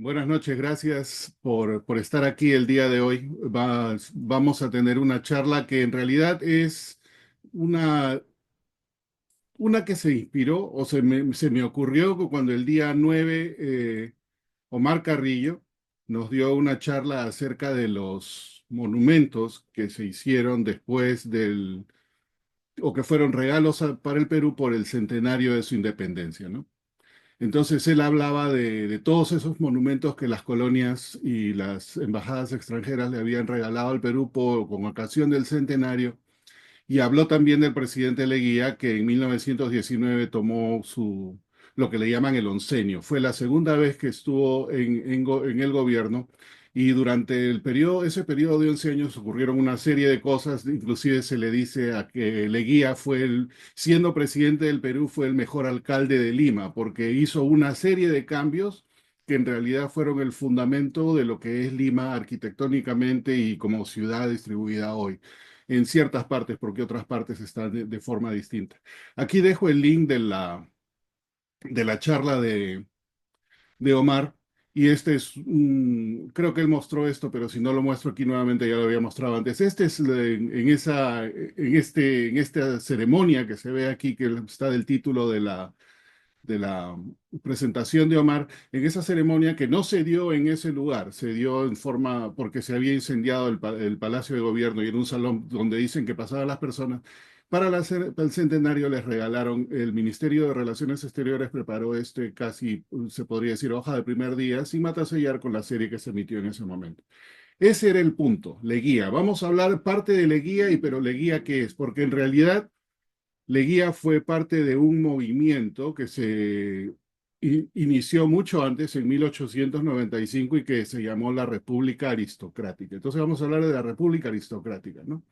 Buenas noches, gracias por estar aquí el día de hoy. Vamos a tener una charla que en realidad es una, una que se inspiró o se me ocurrió cuando el día 9 Omar Carrillo nos dio una charla acerca de los monumentos que se hicieron después o que fueron regalos para el Perú por el centenario de su independencia, ¿no? Entonces él hablaba de todos esos monumentos que las colonias y las embajadas extranjeras le habían regalado al Perú con ocasión del centenario, y habló también del presidente Leguía, que en 1919 tomó lo que le llaman el oncenio. Fue la segunda vez que estuvo en el gobierno, y durante ese periodo de 11 años ocurrieron una serie de cosas. Inclusive se le dice a que Leguía siendo presidente del Perú, fue el mejor alcalde de Lima, porque hizo una serie de cambios que en realidad fueron el fundamento de lo que es Lima arquitectónicamente y como ciudad distribuida hoy en ciertas partes, porque otras partes están de forma distinta. Aquí dejo el link de la charla de Omar, y creo que él mostró esto, pero si no lo muestro aquí nuevamente, ya lo había mostrado antes. Este es en esta ceremonia que se ve aquí, que está del título de la presentación de Omar. En esa ceremonia, que no se dio en ese lugar, se dio en forma, porque se había incendiado el Palacio de Gobierno, y en un salón donde dicen que pasaban las personas. Para el centenario les regalaron, el Ministerio de Relaciones Exteriores preparó casi, se podría decir, hoja de primer día, sin matasellar, con la serie que se emitió en ese momento. Ese era el punto, Leguía. Vamos a hablar parte de Leguía, pero Leguía, ¿qué es? Porque en realidad Leguía fue parte de un movimiento que se inició mucho antes, en 1895, y que se llamó la República Aristocrática. Entonces vamos a hablar de la República Aristocrática, ¿no?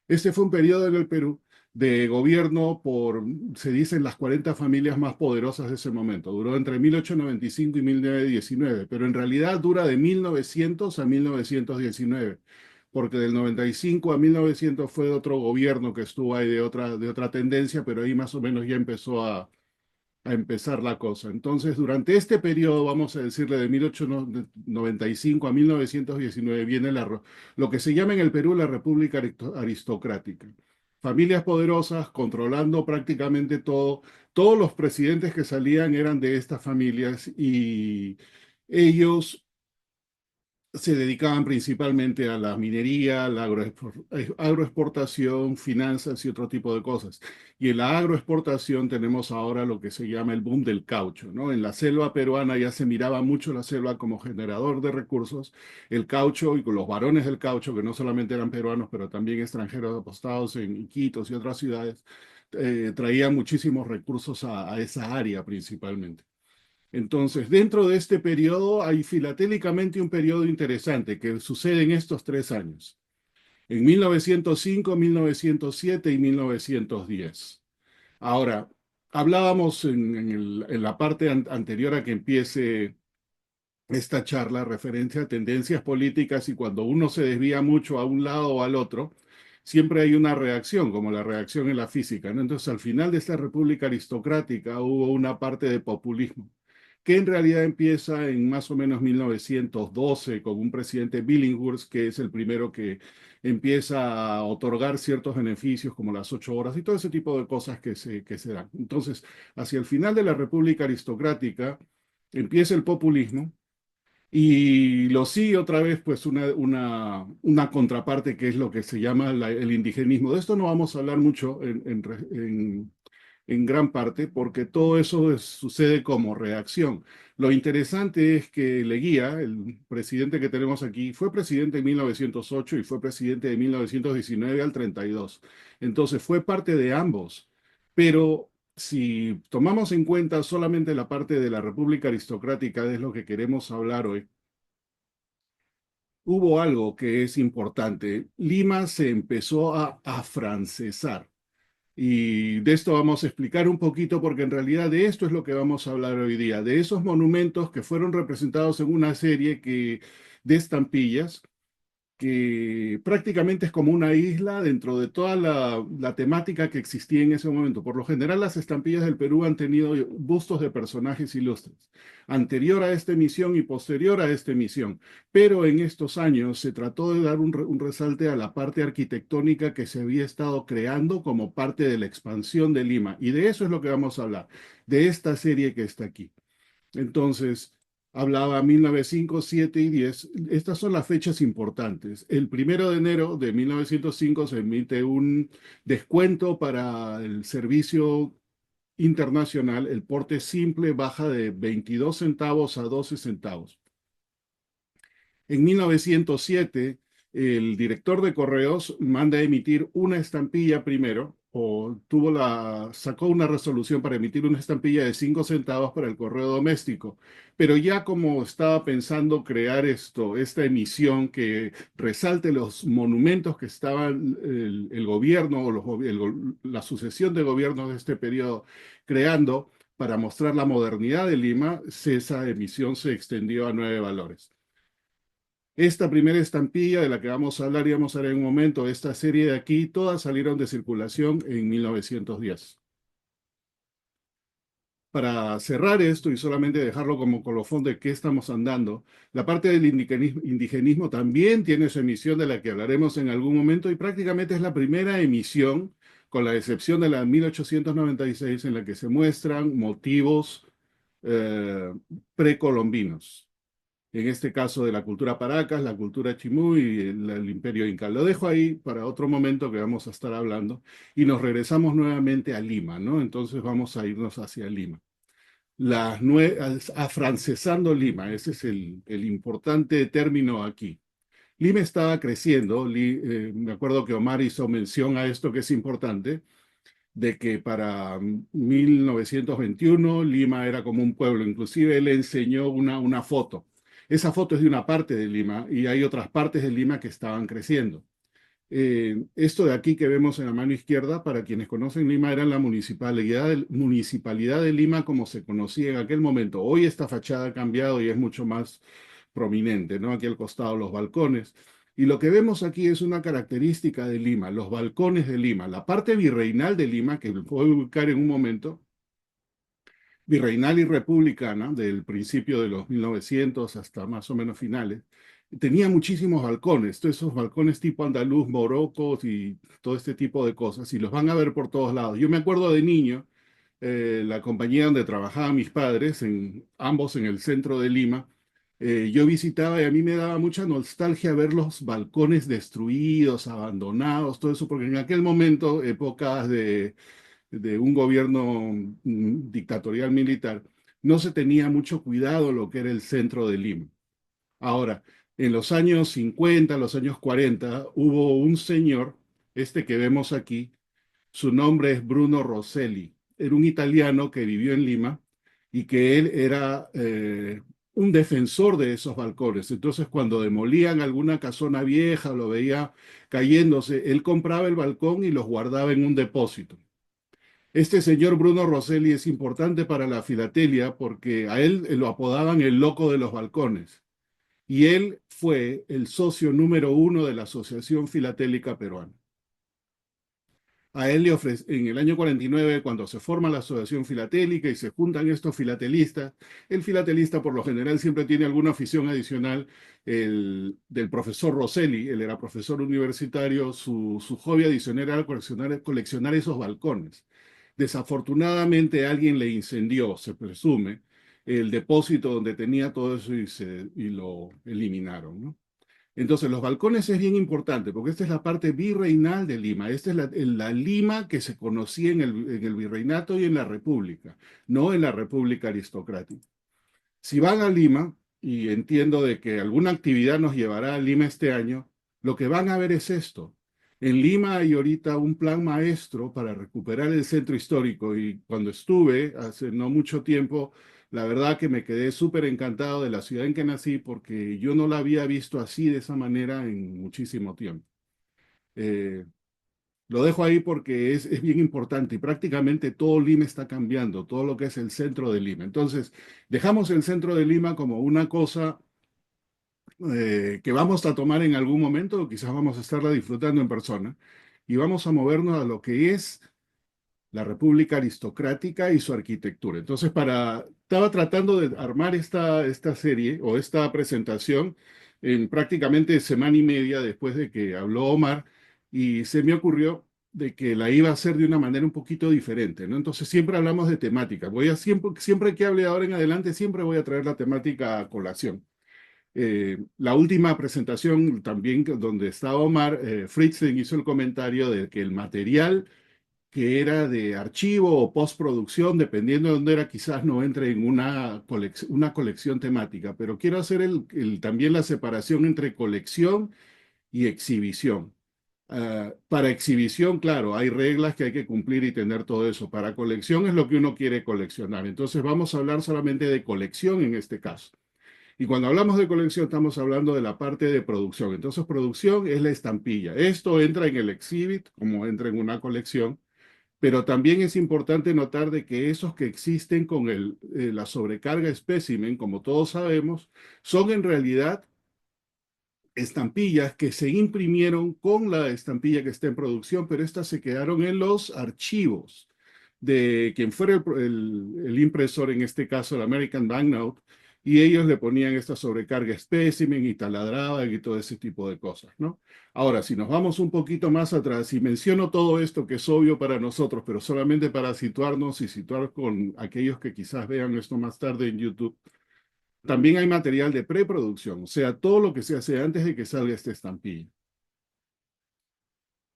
Este fue un periodo en el Perú de gobierno se dicen, las 40 familias más poderosas de ese momento. Duró entre 1895 y 1919, pero en realidad dura de 1900 a 1919, porque del 95 a 1900 fue otro gobierno que estuvo ahí de otra tendencia, pero ahí más o menos ya empezó a empezar la cosa. Entonces, durante este periodo, vamos a decirle de 1895 a 1919, viene lo que se llama en el Perú la República Aristocrática. Familias poderosas controlando prácticamente todo. Todos los presidentes que salían eran de estas familias, y ellos se dedicaban principalmente a la minería, la agroexportación, finanzas y otro tipo de cosas. Y en la agroexportación tenemos ahora lo que se llama el boom del caucho, ¿no? En la selva peruana ya se miraba mucho la selva como generador de recursos. El caucho, y con los varones del caucho, que no solamente eran peruanos, pero también extranjeros apostados en Iquitos y otras ciudades, traían muchísimos recursos a esa área principalmente. Entonces, dentro de este periodo hay filatélicamente un periodo interesante que sucede en estos 3 años, en 1905, 1907 y 1910. Ahora, hablábamos en la parte anterior a que empiece esta charla, referencia a tendencias políticas, y cuando uno se desvía mucho a un lado o al otro, siempre hay una reacción, como la reacción en la física, ¿no? Entonces, al final de esta república aristocrática hubo una parte de populismo, que en realidad empieza en más o menos 1912 con un presidente Billinghurst, que es el primero que empieza a otorgar ciertos beneficios como las 8 horas y todo ese tipo de cosas que se dan. Entonces, hacia el final de la república aristocrática empieza el populismo, y lo sigue otra vez, pues, una contraparte, que es lo que se llama el indigenismo. De esto no vamos a hablar mucho en gran parte, porque todo eso sucede como reacción. Lo interesante es que Leguía, el presidente que tenemos aquí, fue presidente en 1908 y fue presidente de 1919 al 32. Entonces fue parte de ambos. Pero si tomamos en cuenta solamente la parte de la República Aristocrática, es lo que queremos hablar hoy, hubo algo que es importante. Lima se empezó a afrancesar. Y de esto vamos a explicar un poquito, porque en realidad de esto es lo que vamos a hablar hoy día, de esos monumentos que fueron representados en una serie de estampillas, que prácticamente es como una isla dentro de toda la temática que existía en ese momento. Por lo general, las estampillas del Perú han tenido bustos de personajes ilustres, anterior a esta emisión y posterior a esta emisión. Pero en estos años se trató de dar un resalte a la parte arquitectónica que se había estado creando como parte de la expansión de Lima. Y de eso es lo que vamos a hablar, de esta serie que está aquí. Entonces, hablaba 1905, 7 y 10. Estas son las fechas importantes. El 1 de enero de 1905 se emite un descuento para el servicio internacional. El porte simple baja de 22 centavos a 12 centavos. En 1907, el director de correos manda a emitir una estampilla primero, sacó una resolución para emitir una estampilla de 5 centavos para el correo doméstico. Pero ya como estaba pensando crear esta emisión que resalte los monumentos que estaban el gobierno o la sucesión de gobiernos de este periodo creando para mostrar la modernidad de Lima, esa emisión se extendió a 9 valores. Esta primera estampilla de la que vamos a hablar y vamos a ver en un momento, esta serie de aquí, todas salieron de circulación en 1910. Para cerrar esto y solamente dejarlo como colofón de qué estamos andando, la parte del indigenismo también tiene su emisión de la que hablaremos en algún momento y prácticamente es la primera emisión, con la excepción de la de 1896, en la que se muestran motivos eh, precolombinos, en este caso de la cultura Paracas, la cultura Chimú y el Imperio Inca. Lo dejo ahí para otro momento que vamos a estar hablando y nos regresamos nuevamente a Lima, ¿no? Entonces vamos a irnos hacia Lima. Afrancesando Lima, ese es el importante término aquí. Lima estaba creciendo, me acuerdo que Omar hizo mención a esto que es importante, de que para 1921 Lima era como un pueblo. Inclusive él le enseñó una foto. Esa foto es de una parte de Lima y hay otras partes de Lima que estaban creciendo. Esto de aquí que vemos en la mano izquierda, para quienes conocen Lima, era la municipalidad de Lima como se conocía en aquel momento. Hoy esta fachada ha cambiado y es mucho más prominente, ¿no? Aquí al costado los balcones. Y lo que vemos aquí es una característica de Lima, los balcones de Lima, la parte virreinal de Lima, que voy a ubicar en un momento, virreinal y republicana, del principio de los 1900 hasta más o menos finales, tenía muchísimos balcones, todos esos balcones tipo andaluz, morocos y todo este tipo de cosas, y los van a ver por todos lados. Yo me acuerdo de niño, la compañía donde trabajaban mis padres, ambos en el centro de Lima, yo visitaba y a mí me daba mucha nostalgia ver los balcones destruidos, abandonados, todo eso, porque en aquel momento, épocas de un gobierno dictatorial militar, no se tenía mucho cuidado lo que era el centro de Lima. Ahora, en los años 50, los años 40, hubo un señor, este que vemos aquí, su nombre es Bruno Rosselli. Era un italiano que vivió en Lima y que él era un defensor de esos balcones. Entonces, cuando demolían alguna casona vieja, lo veía cayéndose, él compraba el balcón y los guardaba en un depósito. Este señor Bruno Rosselli es importante para la filatelia porque a él lo apodaban el loco de los balcones y él fue el socio número uno de la Asociación Filatélica Peruana. A él le ofrece, en el año 49, cuando se forma la Asociación Filatélica y se juntan estos filatelistas, el filatelista por lo general siempre tiene alguna afición adicional del profesor Rosselli. Él era profesor universitario, su hobby adicional era coleccionar esos balcones. Desafortunadamente alguien le incendió, se presume, el depósito donde tenía todo eso y lo eliminaron, ¿no? Entonces, los balcones es bien importante porque esta es la parte virreinal de Lima. Esta es la Lima que se conocía en el virreinato y en la República, no en la República aristocrática. Si van a Lima, y entiendo de que alguna actividad nos llevará a Lima este año, lo que van a ver es esto. En Lima hay ahorita un plan maestro para recuperar el centro histórico y cuando estuve hace no mucho tiempo, la verdad que me quedé súper encantado de la ciudad en que nací porque yo no la había visto así de esa manera en muchísimo tiempo. Eh, lo dejo ahí porque es bien importante y prácticamente todo Lima está cambiando, todo lo que es el centro de Lima. Entonces, dejamos el centro de Lima como una cosa que vamos a tomar en algún momento, o quizás vamos a estarla disfrutando en persona, y vamos a movernos a lo que es la República Aristocrática y su arquitectura. Entonces, estaba tratando de armar esta serie o esta presentación en prácticamente semana y media después de que habló Omar y se me ocurrió de que la iba a hacer de una manera un poquito diferente, ¿no? Entonces, siempre hablamos de temática. Siempre que hable ahora en adelante, siempre voy a traer la temática a colación. La última presentación también donde estaba Omar, Fritzen hizo el comentario de que el material que era de archivo o postproducción, dependiendo de dónde era, quizás no entre en una colección temática, pero quiero hacer también la separación entre colección y exhibición. Para exhibición, claro, hay reglas que hay que cumplir y tener todo eso. Para colección es lo que uno quiere coleccionar. Entonces vamos a hablar solamente de colección en este caso. Y cuando hablamos de colección estamos hablando de la parte de producción. Entonces producción es la estampilla. Esto entra en el exhibit como entra en una colección, pero también es importante notar de que esos que existen con la sobrecarga espécimen, como todos sabemos, son en realidad estampillas que se imprimieron con la estampilla que está en producción, pero estas se quedaron en los archivos de quien fuera el impresor, en este caso el American Banknote, y ellos le ponían esta sobrecarga espécimen y taladraban y todo ese tipo de cosas, ¿no? Ahora, si nos vamos un poquito más atrás y menciono todo esto que es obvio para nosotros, pero solamente para situarnos y situar con aquellos que quizás vean esto más tarde en YouTube, también hay material de preproducción, o sea, todo lo que se hace antes de que salga esta estampilla.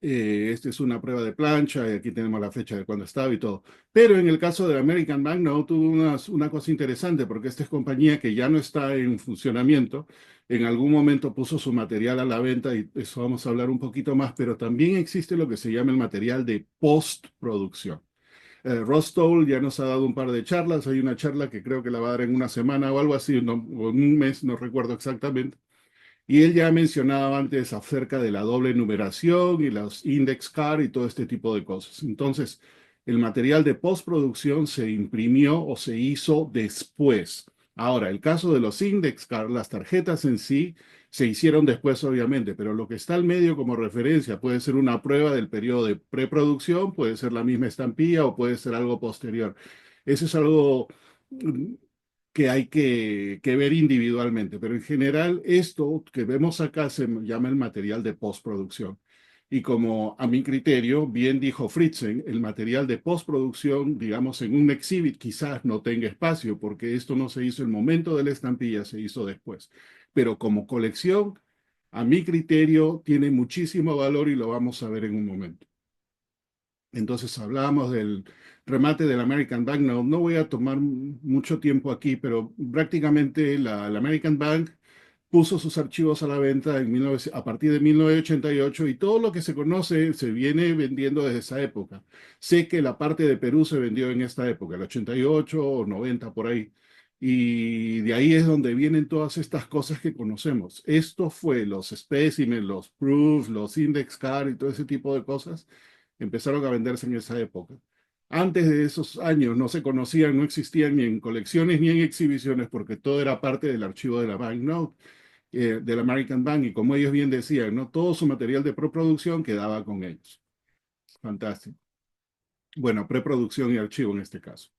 Esta es una prueba de plancha, y aquí tenemos la fecha de cuando estaba y todo. Pero en el caso del American Banknote tuvo una cosa interesante, porque esta es compañía que ya no está en funcionamiento. En algún momento puso su material a la venta y eso vamos a hablar un poquito más, pero también existe lo que se llama el material de postproducción. Ross Toll ya nos ha dado un par de charlas. Hay una charla que creo que la va a dar en una semana o algo así, o en un mes, no recuerdo exactamente. Y él ya mencionaba antes acerca de la doble numeración y los index card y todo este tipo de cosas. Entonces, el material de postproducción se imprimió o se hizo después. Ahora, el caso de los index card, las tarjetas en sí, se hicieron después, obviamente, pero lo que está al medio como referencia puede ser una prueba del periodo de preproducción, puede ser la misma estampilla o puede ser algo posterior. Eso es algo que hay que ver individualmente, pero en general esto que vemos acá se llama el material de postproducción. Y como a mi criterio, bien dijo Fritzen, el material de postproducción, digamos, en un exhibit quizás no tenga espacio, porque esto no se hizo en el momento de la estampilla, se hizo después. Pero como colección, a mi criterio, tiene muchísimo valor y lo vamos a ver en un momento. Entonces hablábamos del remate del American Bank. No voy a tomar mucho tiempo aquí, pero prácticamente la American Bank puso sus archivos a la venta a partir de 1988 y todo lo que se conoce se viene vendiendo desde esa época. Sé que la parte de Perú se vendió en esta época, el 88 o 90 por ahí. Y de ahí es donde vienen todas estas cosas que conocemos. Esto fue los specimens, los proofs, los index card y todo ese tipo de cosas empezaron a venderse en esa época. Antes de esos años no se conocían, no existían ni en colecciones ni en exhibiciones porque todo era parte del archivo de la Banknote, del American Bank, y como ellos bien decían, ¿no? Todo su material de preproducción quedaba con ellos. Fantástico. Bueno, preproducción y archivo en este caso.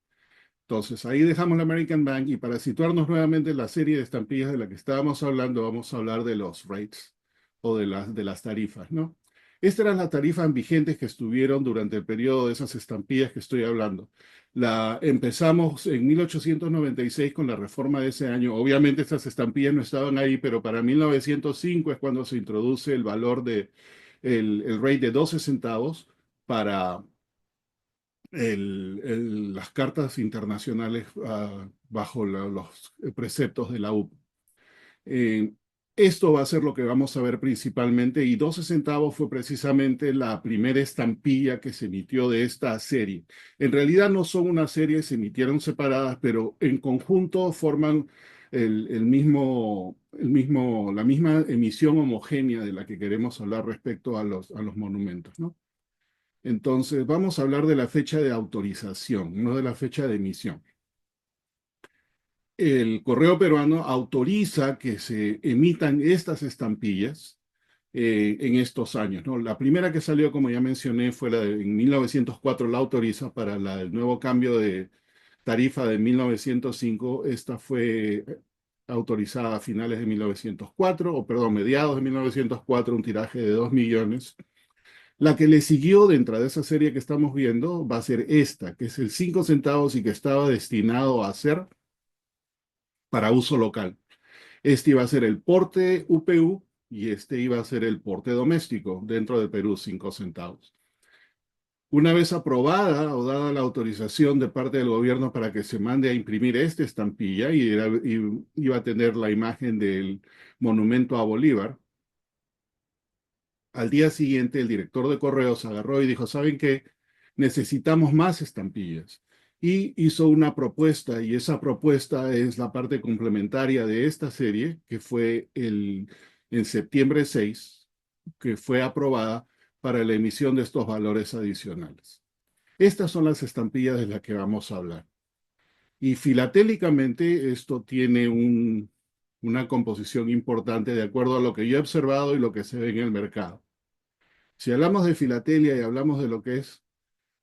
Entonces, ahí dejamos la American Bank y para situarnos nuevamente en la serie de estampillas de la que estábamos hablando, vamos a hablar de los rates o de las tarifas, ¿no? Estas eran las tarifas vigentes que estuvieron durante el periodo de esas estampillas que estoy hablando. Empezamos en 1896 con la reforma de ese año. Obviamente estas estampillas no estaban ahí, pero para 1905 es cuando se introduce el valor el rate de 12 centavos para las cartas internacionales bajo los preceptos de la UP. Eh, Esto va a ser lo que vamos a ver principalmente y 12 centavos fue precisamente la primera estampilla que se emitió de esta serie. En realidad no son una serie, se emitieron separadas, pero en conjunto forman la misma emisión homogénea de la que queremos hablar respecto a los monumentos, ¿no? Entonces, vamos a hablar de la fecha de autorización, no de la fecha de emisión. el correo peruano autoriza que se emitan estas estampillas en estos años, ¿no? La primera que salió, como ya mencioné, fue en 1904, la autoriza para el nuevo cambio de tarifa de 1905. Esta fue autorizada a finales de 1904, o perdón, mediados de 1904, un tiraje de 2 millones. La que le siguió dentro de esa serie que estamos viendo va a ser esta, que es el 5 centavos y que estaba destinado a ser para uso local. Este iba a ser el porte UPU y este iba a ser el porte doméstico dentro de Perú, 5 centavos. Una vez aprobada o dada la autorización de parte del gobierno para que se mande a imprimir esta estampilla y iba a tener la imagen del monumento a Bolívar, al día siguiente el director de correos agarró y dijo, ¿saben qué? Necesitamos más estampillas. Y hizo una propuesta, y esa propuesta es la parte complementaria de esta serie, que fue en septiembre 6, que fue aprobada para la emisión de estos valores adicionales. Estas son las estampillas de las que vamos a hablar. Y filatélicamente esto tiene una composición importante de acuerdo a lo que yo he observado y lo que se ve en el mercado. Si hablamos de filatelia y hablamos de lo que es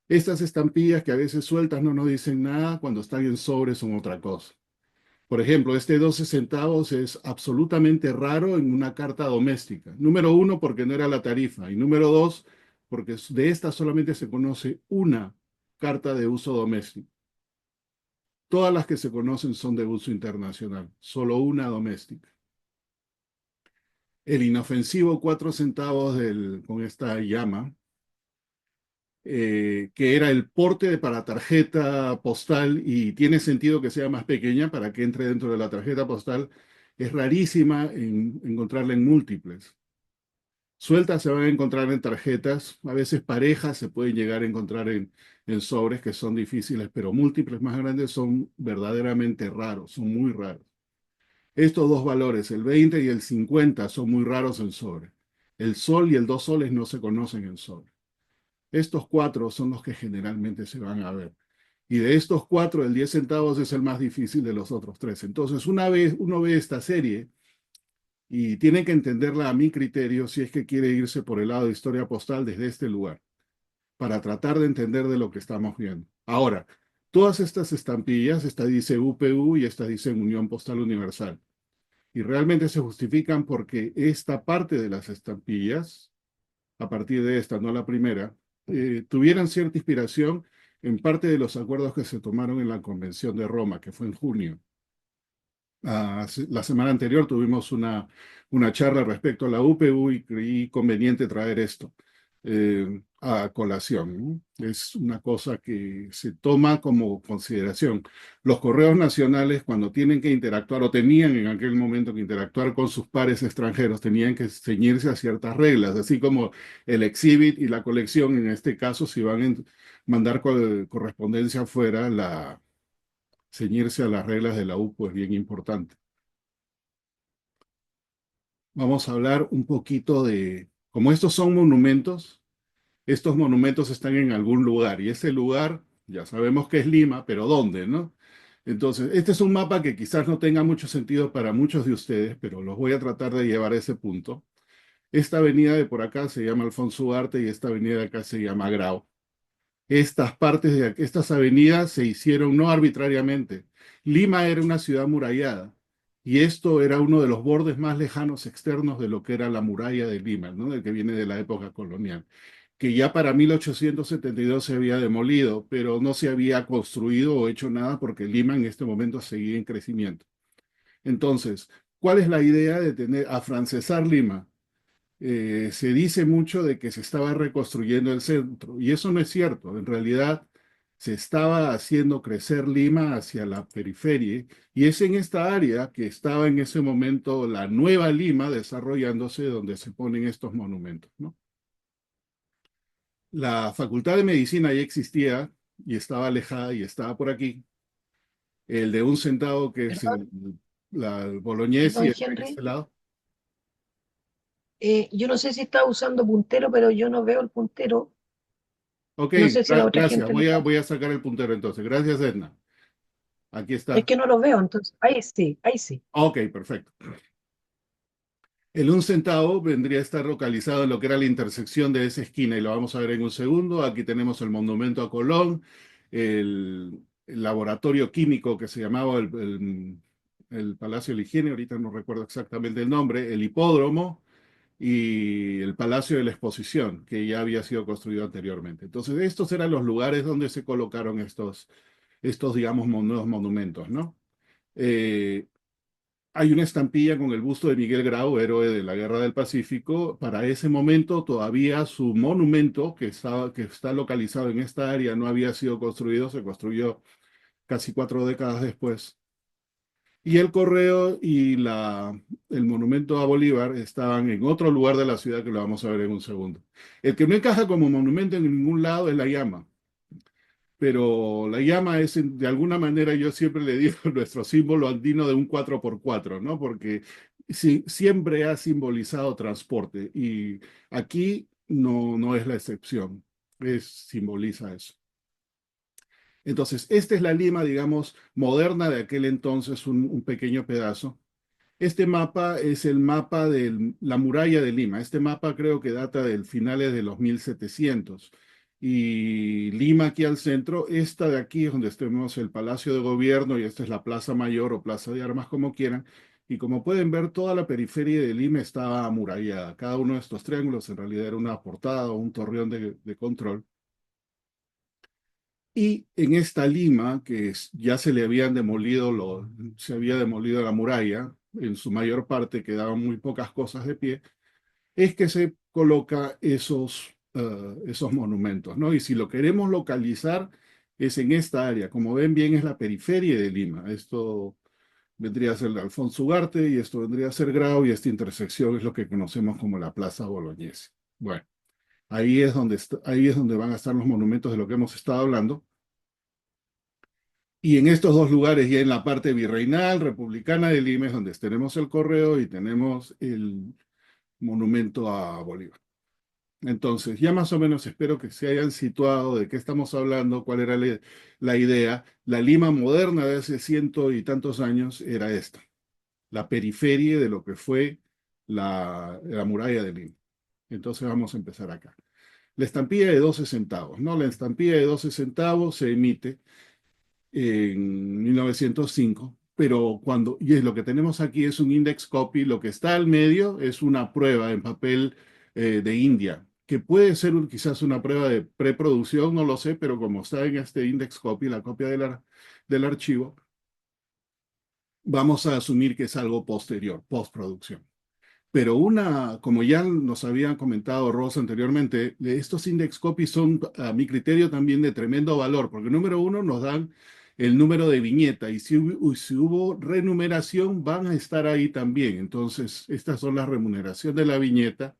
estas estampillas que a veces sueltas no nos dicen nada, cuando están en sobre son otra cosa. Por ejemplo, este 12 centavos es absolutamente raro en una carta doméstica. Número uno, porque no era la tarifa. Y número dos, porque de esta solamente se conoce una carta de uso doméstico. Todas las que se conocen son de uso internacional, solo una doméstica. El inofensivo 4 centavos con esta llama, que era el porte para tarjeta postal y tiene sentido que sea más pequeña para que entre dentro de la tarjeta postal, es rarísima encontrarla en múltiples. Sueltas se van a encontrar en tarjetas, a veces parejas se pueden llegar a encontrar en sobres que son difíciles, pero múltiples más grandes son verdaderamente raros, son muy raros. Estos dos valores, el 20 y el 50, son muy raros en sobre. El sol y el 2 soles no se conocen en sobre. Estos cuatro son los que generalmente se van a ver. Y de estos cuatro, el 10 centavos es el más difícil de los otros tres. Entonces, una vez uno ve esta serie y tiene que entenderla a mi criterio si es que quiere irse por el lado de historia postal desde este lugar, para tratar de entender de lo que estamos viendo. Ahora, todas estas estampillas, esta dice UPU y esta dice Unión Postal Universal, y realmente se justifican porque esta parte de las estampillas, a partir de esta, no la primera, tuvieran cierta inspiración en parte de los acuerdos que se tomaron en la Convención de Roma, que fue en junio. La semana anterior tuvimos una charla respecto a la UPU y creí conveniente traer esto a colación, ¿no? Es una cosa que se toma como consideración. Los correos nacionales, cuando tienen que interactuar o tenían en aquel momento que interactuar con sus pares extranjeros, tenían que ceñirse a ciertas reglas, así como el exhibit y la colección, en este caso, si van a mandar correspondencia afuera, ceñirse a las reglas de la UPU es bien importante. Vamos a hablar un poquito como estos son monumentos, estos monumentos están en algún lugar y ese lugar, ya sabemos que es Lima, pero ¿dónde, no? Entonces, este es un mapa que quizás no tenga mucho sentido para muchos de ustedes, pero los voy a tratar de llevar a ese punto. Esta avenida de por acá se llama Alfonso Ugarte y esta avenida de acá se llama Grau. Estas avenidas se hicieron no arbitrariamente. Lima era una ciudad murallada y esto era uno de los bordes más lejanos externos de lo que era la muralla de Lima, ¿no? De que viene de la época colonial, que ya para 1872 se había demolido, pero no se había construido o hecho nada porque Lima en este momento seguía en crecimiento. Entonces, ¿cuál es la idea de afrancesar Lima? Se dice mucho de que se estaba reconstruyendo el centro, y eso no es cierto. En realidad, se estaba haciendo crecer Lima hacia la periferia, y es en esta área que estaba en ese momento la nueva Lima desarrollándose, donde se ponen estos monumentos, ¿no? La Facultad de Medicina ya existía y estaba alejada y estaba por aquí. El de un centavo, que es Perdón, la Bolognesi, perdón, está en Henry. este lado. Yo no sé si está usando puntero, pero yo no veo el puntero. Ok, No sé si la otra gracias. gente lo está. Voy a sacar el puntero entonces. Gracias, Edna. Aquí Es está. que no lo veo, entonces, ahí sí, ahí sí. Ok, perfecto. El un centavo vendría a estar localizado en lo que era la intersección de esa esquina y lo vamos a ver en un segundo. Aquí tenemos el monumento a Colón, el laboratorio químico que se llamaba el Palacio de la Higiene, ahorita no recuerdo exactamente el nombre, el hipódromo y el Palacio de la Exposición, que ya había sido construido anteriormente. Entonces, estos eran los lugares donde se colocaron estos digamos, nuevos monumentos, ¿no? Eh, Hay una estampilla con el busto de Miguel Grau, héroe de la Guerra del Pacífico. Para ese momento todavía su monumento, que está localizado en esta área, no había sido construido, se construyó casi 4 décadas después. Y el Correo y el monumento a Bolívar estaban en otro lugar de la ciudad que lo vamos a ver en un segundo. El que no encaja como monumento en ningún lado es la llama, pero la llama es, de alguna manera, yo siempre le digo, nuestro símbolo andino de un 4x4, ¿no? Porque sí, siempre ha simbolizado transporte y aquí no es la excepción, simboliza eso. Entonces, esta es la Lima, digamos, moderna de aquel entonces, un pequeño pedazo. Este mapa es el mapa de la muralla de Lima. Este mapa creo que data del finales de los 1700. Y Lima aquí al centro, esta de aquí es donde tenemos el Palacio de Gobierno y esta es la Plaza Mayor o Plaza de Armas, como quieran. Y como pueden ver, toda la periferia de Lima estaba amurallada. Cada uno de estos triángulos en realidad era una portada o un torreón de control. Y en esta Lima, ya se le habían demolido, se había demolido la muralla, en su mayor parte quedaban muy pocas cosas de pie, es que se coloca esos monumentos, ¿no? Y si lo queremos localizar, es en esta área. Como ven bien, es la periferia de Lima. Esto vendría a ser el Alfonso Ugarte y esto vendría a ser Grau y esta intersección es lo que conocemos como la Plaza Bolognesi. Bueno, ahí es donde van a estar los monumentos de lo que hemos estado hablando. Y en estos dos lugares, ya en la parte virreinal, republicana de Lima, es donde tenemos el Correo y tenemos el monumento a Bolívar. Entonces, ya más o menos espero que se hayan situado de qué estamos hablando, cuál era la idea. La Lima moderna de hace ciento y tantos años era esta, la periferia de lo que fue la muralla de Lima. Entonces vamos a empezar acá. La estampilla de 12 centavos, ¿no? La estampilla de 12 centavos se emite en 1905, pero y es lo que tenemos aquí es un index copy, lo que está al medio es una prueba en papel de India, que puede ser quizás una prueba de preproducción, no lo sé, pero como está en este index copy, la copia del archivo, vamos a asumir que es algo posterior, postproducción. Pero como ya nos habían comentado Ross anteriormente, estos index copies son, a mi criterio, también de tremendo valor, porque número uno nos dan el número de viñeta y si hubo renumeración van a estar ahí también. Entonces, estas son las remuneración de la viñeta,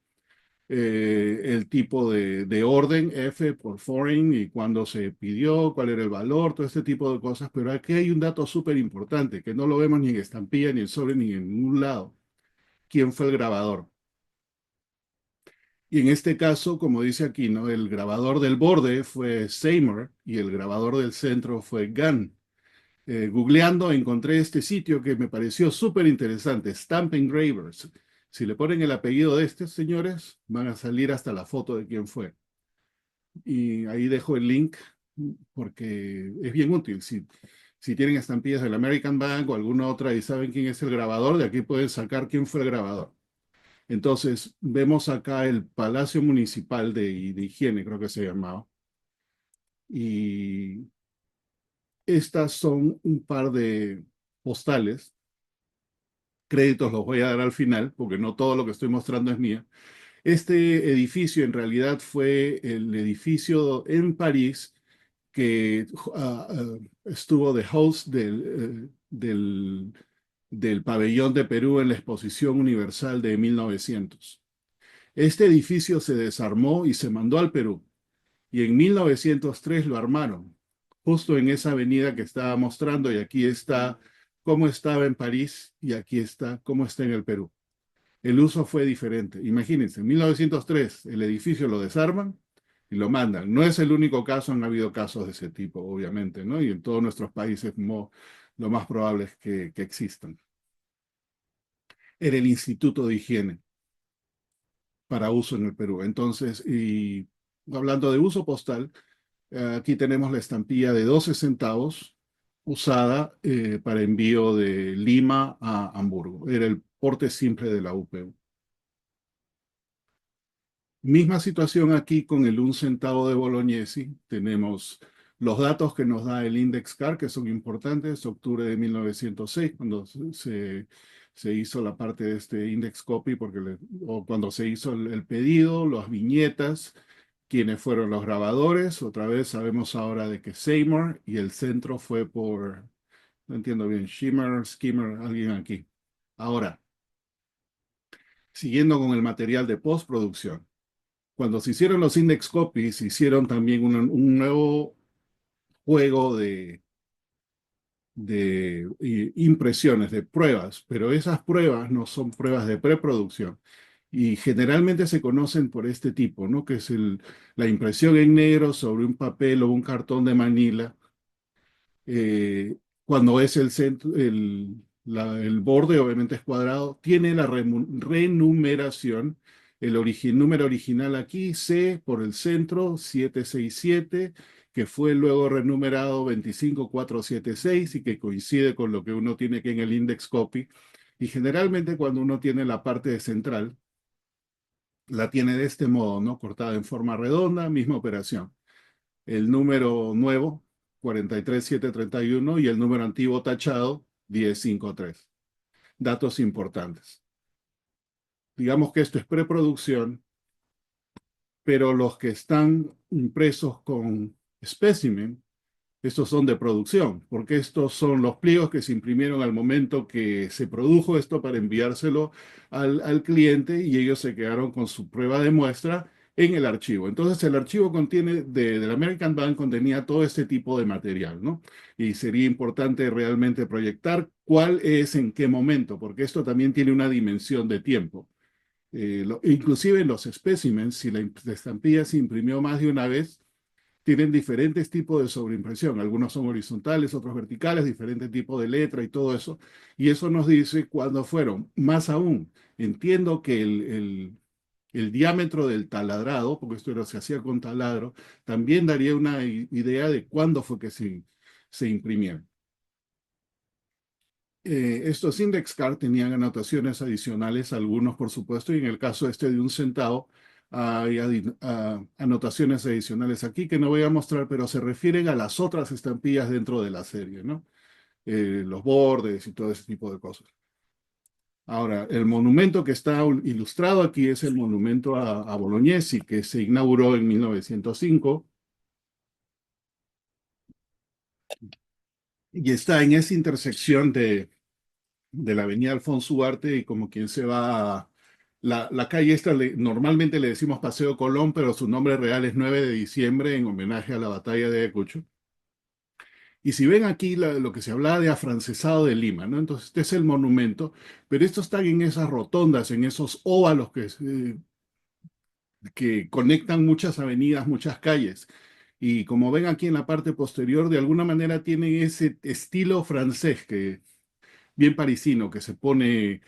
el tipo de orden, F por foreign y cuándo se pidió, cuál era el valor, todo este tipo de cosas. Pero aquí hay un dato súper importante que no lo vemos ni en estampilla, ni en sobre, ni en ningún lado. ¿Quién fue el grabador? Y en este caso, como dice aquí, ¿no? El grabador del borde fue Seymour y el grabador del centro fue Gunn. Googleando encontré este sitio que me pareció súper interesante, Stamp Engravers. Si le ponen el apellido de estos señores, van a salir hasta la foto de quién fue. Y ahí dejo el link porque es bien útil. Si tienen estampillas del American Bank o alguna otra y saben quién es el grabador, de aquí pueden sacar quién fue el grabador. Entonces, vemos acá el Palacio Municipal de Higiene, creo que se llamaba. Y estas son un par de postales. Créditos los voy a dar al final, porque no todo lo que estoy mostrando es mía. Este edificio en realidad fue el edificio en París que estuvo de host del pabellón de Perú en la Exposición Universal de 1900. Este edificio se desarmó y se mandó al Perú. Y en 1903 lo armaron, justo en esa avenida que estaba mostrando. Y aquí está cómo estaba en París y aquí está cómo está en el Perú. El uso fue diferente. Imagínense, en 1903 el edificio lo desarman y lo mandan. No es el único caso, han habido casos de ese tipo, obviamente, ¿no? Y en todos nuestros países lo más probable es que existan. Era el Instituto de Higiene para uso en el Perú. Entonces, y hablando de uso postal, aquí tenemos la estampilla de 12 centavos usada para envío de Lima a Hamburgo. Era el porte simple de la UPU. Misma situación aquí con el 1 centavo de Bolognesi. Tenemos los datos que nos da el Index Card, que son importantes, octubre de 1906, cuando se hizo la parte de este Index Copy, o cuando se hizo el pedido, las viñetas, quiénes fueron los grabadores. Otra vez sabemos ahora de que Seymour y el centro fue por, no entiendo bien, Shimmer, Skimmer, alguien aquí. Ahora, siguiendo con el material de postproducción. Cuando se hicieron los index copies, se hicieron también un nuevo juego de impresiones, de pruebas, pero esas pruebas no son pruebas de preproducción y generalmente se conocen por este tipo, ¿no? Que es la impresión en negro sobre un papel o un cartón de Manila cuando es el centro, el borde obviamente es cuadrado, tiene la renumeración, número original aquí, C por el centro, 767, que fue luego renumerado 25476 y que coincide con lo que uno tiene aquí en el index copy. Y generalmente cuando uno tiene la parte central, la tiene de este modo, ¿no? Cortada en forma redonda, misma operación el número nuevo, 43731, y el número antiguo tachado, 1053. Datos importantes. Digamos que esto es preproducción, pero los que están impresos con specimen, estos son de producción, porque estos son los pliegos que se imprimieron al momento que se produjo esto para enviárselo al cliente y ellos se quedaron con su prueba de muestra en el archivo. Entonces el archivo contiene, del American Bank contenía todo este tipo de material, ¿no? Y sería importante realmente proyectar cuál es en qué momento, porque esto también tiene una dimensión de tiempo. Inclusive en los especímenes, si la estampilla se imprimió más de una vez, tienen diferentes tipos de sobreimpresión. Algunos son horizontales, otros verticales, diferentes tipos de letra y todo eso. Y eso nos dice cuándo fueron. Más aún, entiendo que el diámetro del taladrado, porque esto se hacía con taladro, también daría una idea de cuándo fue que se imprimieron. Estos index card tenían anotaciones adicionales, algunos por supuesto, y en el caso este de 1 centavo, hay anotaciones adicionales aquí que no voy a mostrar, pero se refieren a las otras estampillas dentro de la serie, ¿no? Los bordes y todo ese tipo de cosas. Ahora, el monumento que está ilustrado aquí es el monumento a Bolognesi, que se inauguró en 1905 y está en esa intersección de la avenida Alfonso Ugarte y como quien se va a la calle esta, normalmente le decimos Paseo Colón, pero su nombre real es 9 de diciembre en homenaje a la batalla de Ayacucho. Y si ven aquí lo que se hablaba de afrancesado de Lima, ¿no? Entonces este es el monumento, pero estos están en esas rotondas, en esos óvalos que conectan muchas avenidas, muchas calles. Y como ven aquí en la parte posterior, de alguna manera tienen ese estilo francés que bien parisino, que se pone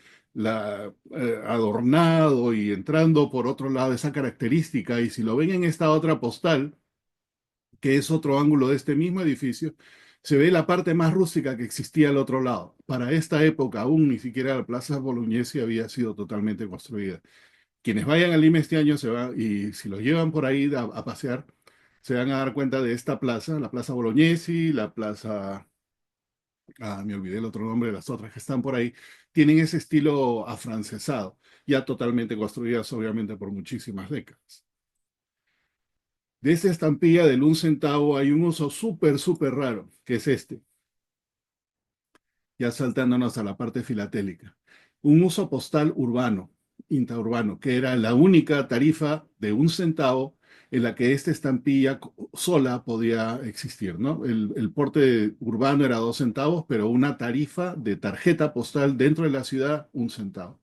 adornado y entrando por otro lado esa característica. Y si lo ven en esta otra postal, que es otro ángulo de este mismo edificio, se ve la parte más rústica que existía al otro lado. Para esta época aún ni siquiera la Plaza Bolognesi había sido totalmente construida. Quienes vayan a Lima este año se van, y si los llevan por ahí a pasear, se van a dar cuenta de esta plaza, la Plaza Bolognesi, la Plaza me olvidé el otro nombre de las otras que están por ahí, tienen ese estilo afrancesado, ya totalmente construidas obviamente por muchísimas décadas. De esta estampilla del 1 centavo hay un uso súper, súper raro, que es este, ya saltándonos a la parte filatélica. Un uso postal urbano, intraurbano, que era la única tarifa de 1 centavo en la que esta estampilla sola podía existir, ¿no? El porte urbano era 2 centavos, pero una tarifa de tarjeta postal dentro de la ciudad, 1 centavo.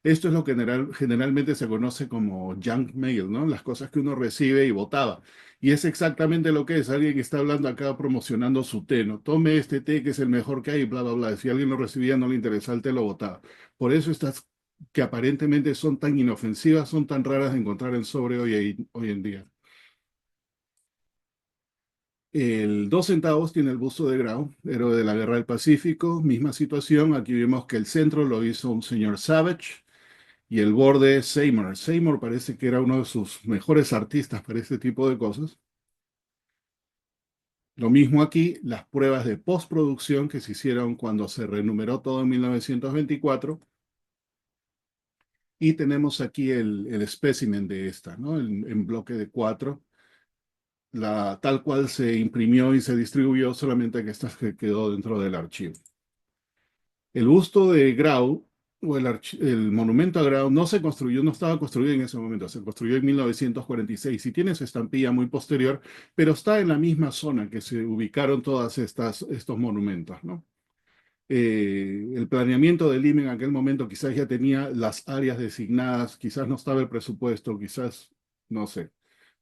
Esto es lo que generalmente se conoce como junk mail, ¿no? Las cosas que uno recibe y botaba. Y es exactamente lo que es. Alguien que está hablando acá promocionando su té, ¿no? Tome este té que es el mejor que hay, bla, bla, bla. Si alguien lo recibía, no le interesaba el té, lo botaba. Por eso estas que aparentemente son tan inofensivas, son tan raras de encontrar en sobre hoy en día. El 2 centavos tiene el busto de Grau, héroe de la Guerra del Pacífico, misma situación. Aquí vemos que el centro lo hizo un señor Savage y el borde Seymour. Seymour parece que era uno de sus mejores artistas para este tipo de cosas. Lo mismo aquí, las pruebas de postproducción que se hicieron cuando se renumeró todo en 1924. Y tenemos aquí el espécimen de esta, ¿no? En bloque de 4. Tal cual se imprimió y se distribuyó, solamente que esta que quedó dentro del archivo. El busto de Grau, o el monumento a Grau, no se construyó, no estaba construido en ese momento, se construyó en 1946 y tiene su estampilla muy posterior, pero está en la misma zona que se ubicaron todas estos monumentos, ¿no? El planeamiento del IME en aquel momento quizás ya tenía las áreas designadas, quizás no estaba el presupuesto, quizás, no sé,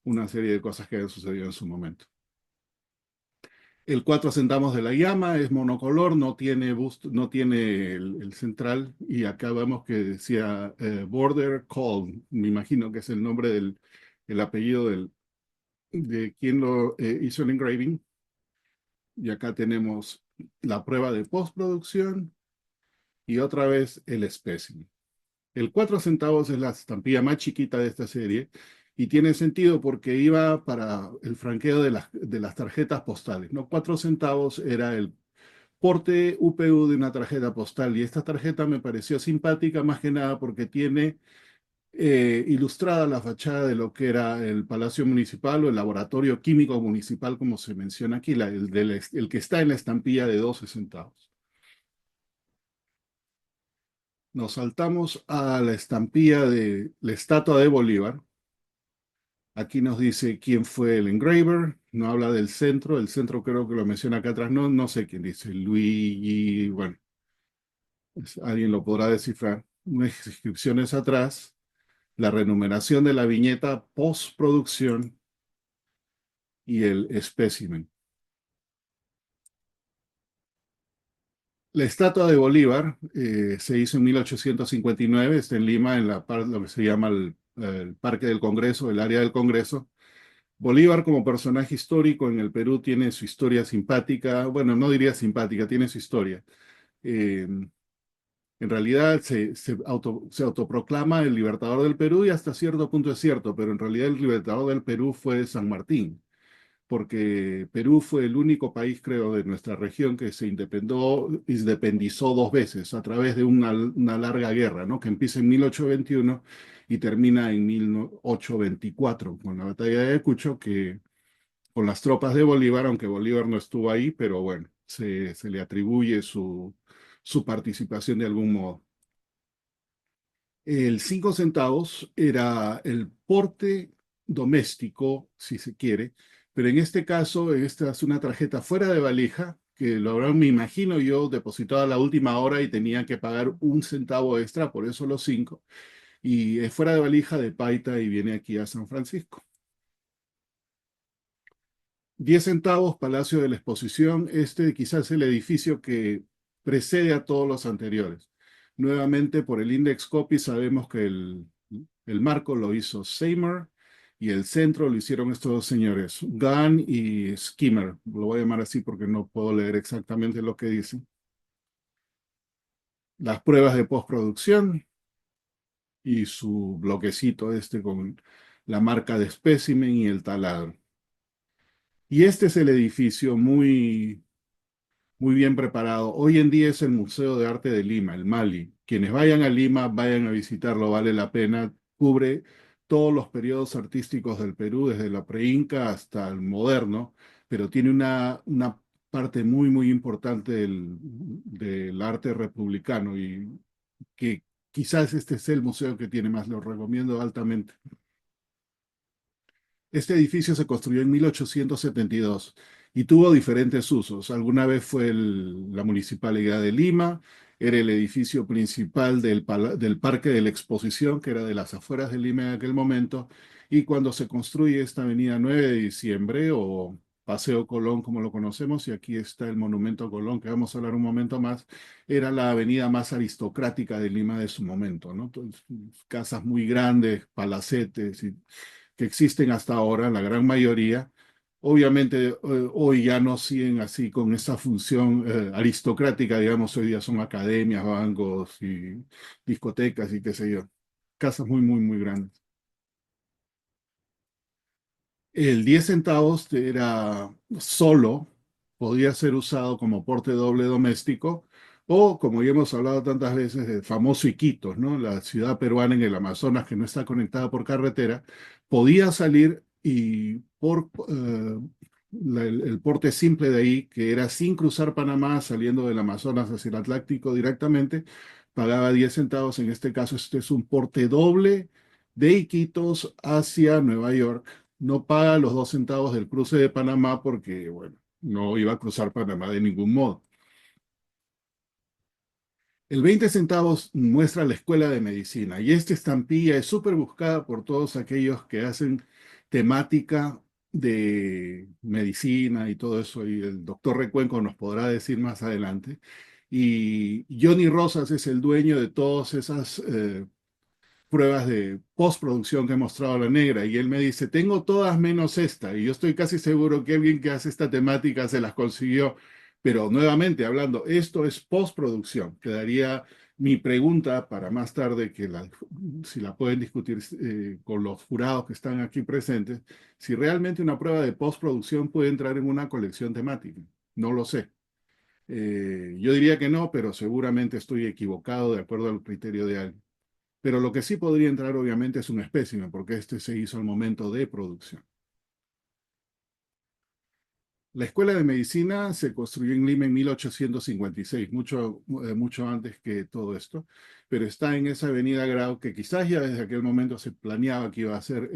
una serie de cosas que han sucedido en su momento. El 4 centavos de la llama es monocolor, no tiene no tiene el central, y acá vemos que decía Border Call, me imagino que es el nombre el apellido de quien lo hizo el engraving. Y acá tenemos la prueba de postproducción y otra vez el espécimen. El 4 centavos es la estampilla más chiquita de esta serie y tiene sentido porque iba para el franqueo de las tarjetas postales, ¿no? 4 centavos era el porte UPU de una tarjeta postal y esta tarjeta me pareció simpática más que nada porque tiene ilustrada la fachada de lo que era el Palacio Municipal o el Laboratorio Químico Municipal, como se menciona aquí, el que está en la estampilla de 12 centavos. Nos saltamos a la estampilla de la estatua de Bolívar. Aquí nos dice quién fue el engraver, no habla del centro, el centro creo que lo menciona acá atrás, no, no sé quién dice, Luigi, bueno, alguien lo podrá descifrar. Unas inscripciones atrás, la renumeración de la viñeta postproducción y el espécimen. La estatua de Bolívar se hizo en 1859, está en Lima, en lo que se llama el Parque del Congreso, el área del Congreso. Bolívar como personaje histórico en el Perú tiene su historia simpática, bueno, no diría simpática, tiene su historia. Eh, en realidad se autoproclama el libertador del Perú y hasta cierto punto es cierto, pero en realidad el libertador del Perú fue San Martín, porque Perú fue el único país, creo, de nuestra región que se independizó 2 veces a través de una larga guerra, ¿no? Que empieza en 1821 y termina en 1824 con la batalla de Ayacucho, que con las tropas de Bolívar, aunque Bolívar no estuvo ahí, pero bueno, se le atribuye su participación de algún modo. El 5 centavos era el porte doméstico, si se quiere, pero en este caso, esta es una tarjeta fuera de valija, que lo habrán, me imagino yo, depositado a la última hora y tenía que pagar 1 centavo extra, por eso los 5, y es fuera de valija de Paita y viene aquí a San Francisco. 10 centavos, Palacio de la Exposición. Este quizás es el edificio que precede a todos los anteriores. Nuevamente, por el index copy sabemos que el marco lo hizo Seymour y el centro lo hicieron estos dos señores, Gunn y Skimmer. Lo voy a llamar así porque no puedo leer exactamente lo que dice. Las pruebas de postproducción y su bloquecito este con la marca de espécimen y el taladro. Y este es el edificio muy bien preparado. Hoy en día es el Museo de Arte de Lima, el MALI. Quienes vayan a Lima, vayan a visitarlo, vale la pena. Cubre todos los periodos artísticos del Perú, desde la preinca hasta el moderno, pero tiene una parte muy importante del arte republicano y que quizás este es el museo que tiene más, lo recomiendo altamente. Este edificio se construyó en 1872 y tuvo diferentes usos. Alguna vez fue la Municipalidad de Lima, era el edificio principal del Parque de la Exposición, que era de las afueras de Lima en aquel momento, y cuando se construye esta avenida 9 de Diciembre o Paseo Colón, como lo conocemos, y aquí está el Monumento a Colón, que vamos a hablar un momento más, era la avenida más aristocrática de Lima de su momento, ¿no? Entonces, casas muy grandes, palacetes, que existen hasta ahora, la gran mayoría. Obviamente, hoy ya no siguen así con esa función aristocrática, digamos, hoy día son academias, bancos y discotecas y qué sé yo. Casas muy, muy, muy grandes. El 10 centavos era solo, podía ser usado como porte doble doméstico o, como ya hemos hablado tantas veces, el famoso Iquitos, ¿no? La ciudad peruana en el Amazonas que no está conectada por carretera, podía salir y por el porte simple de ahí, que era sin cruzar Panamá, saliendo del Amazonas hacia el Atlántico directamente, pagaba 10 centavos. En este caso, este es un porte doble de Iquitos hacia Nueva York. No paga los 2 centavos del cruce de Panamá porque, bueno, no iba a cruzar Panamá de ningún modo. El 20 centavos muestra la escuela de medicina y esta estampilla es súper buscada por todos aquellos que hacen temática de medicina y todo eso, y el doctor Recuenco nos podrá decir más adelante. Y Johnny Rosas es el dueño de todas esas pruebas de postproducción que he mostrado a la negra y él me dice, tengo todas menos esta y yo estoy casi seguro que alguien que hace esta temática se las consiguió, pero nuevamente hablando, esto es postproducción. Quedaría mi pregunta para más tarde, si la pueden discutir con los jurados que están aquí presentes, si realmente una prueba de postproducción puede entrar en una colección temática. No lo sé. Yo diría que no, pero seguramente estoy equivocado de acuerdo al criterio de alguien. Pero lo que sí podría entrar obviamente es un espécimen, porque este se hizo al momento de producción. La Escuela de Medicina se construyó en Lima en 1856, mucho antes que todo esto, pero está en esa avenida Grau que quizás ya desde aquel momento se planeaba que iba a ser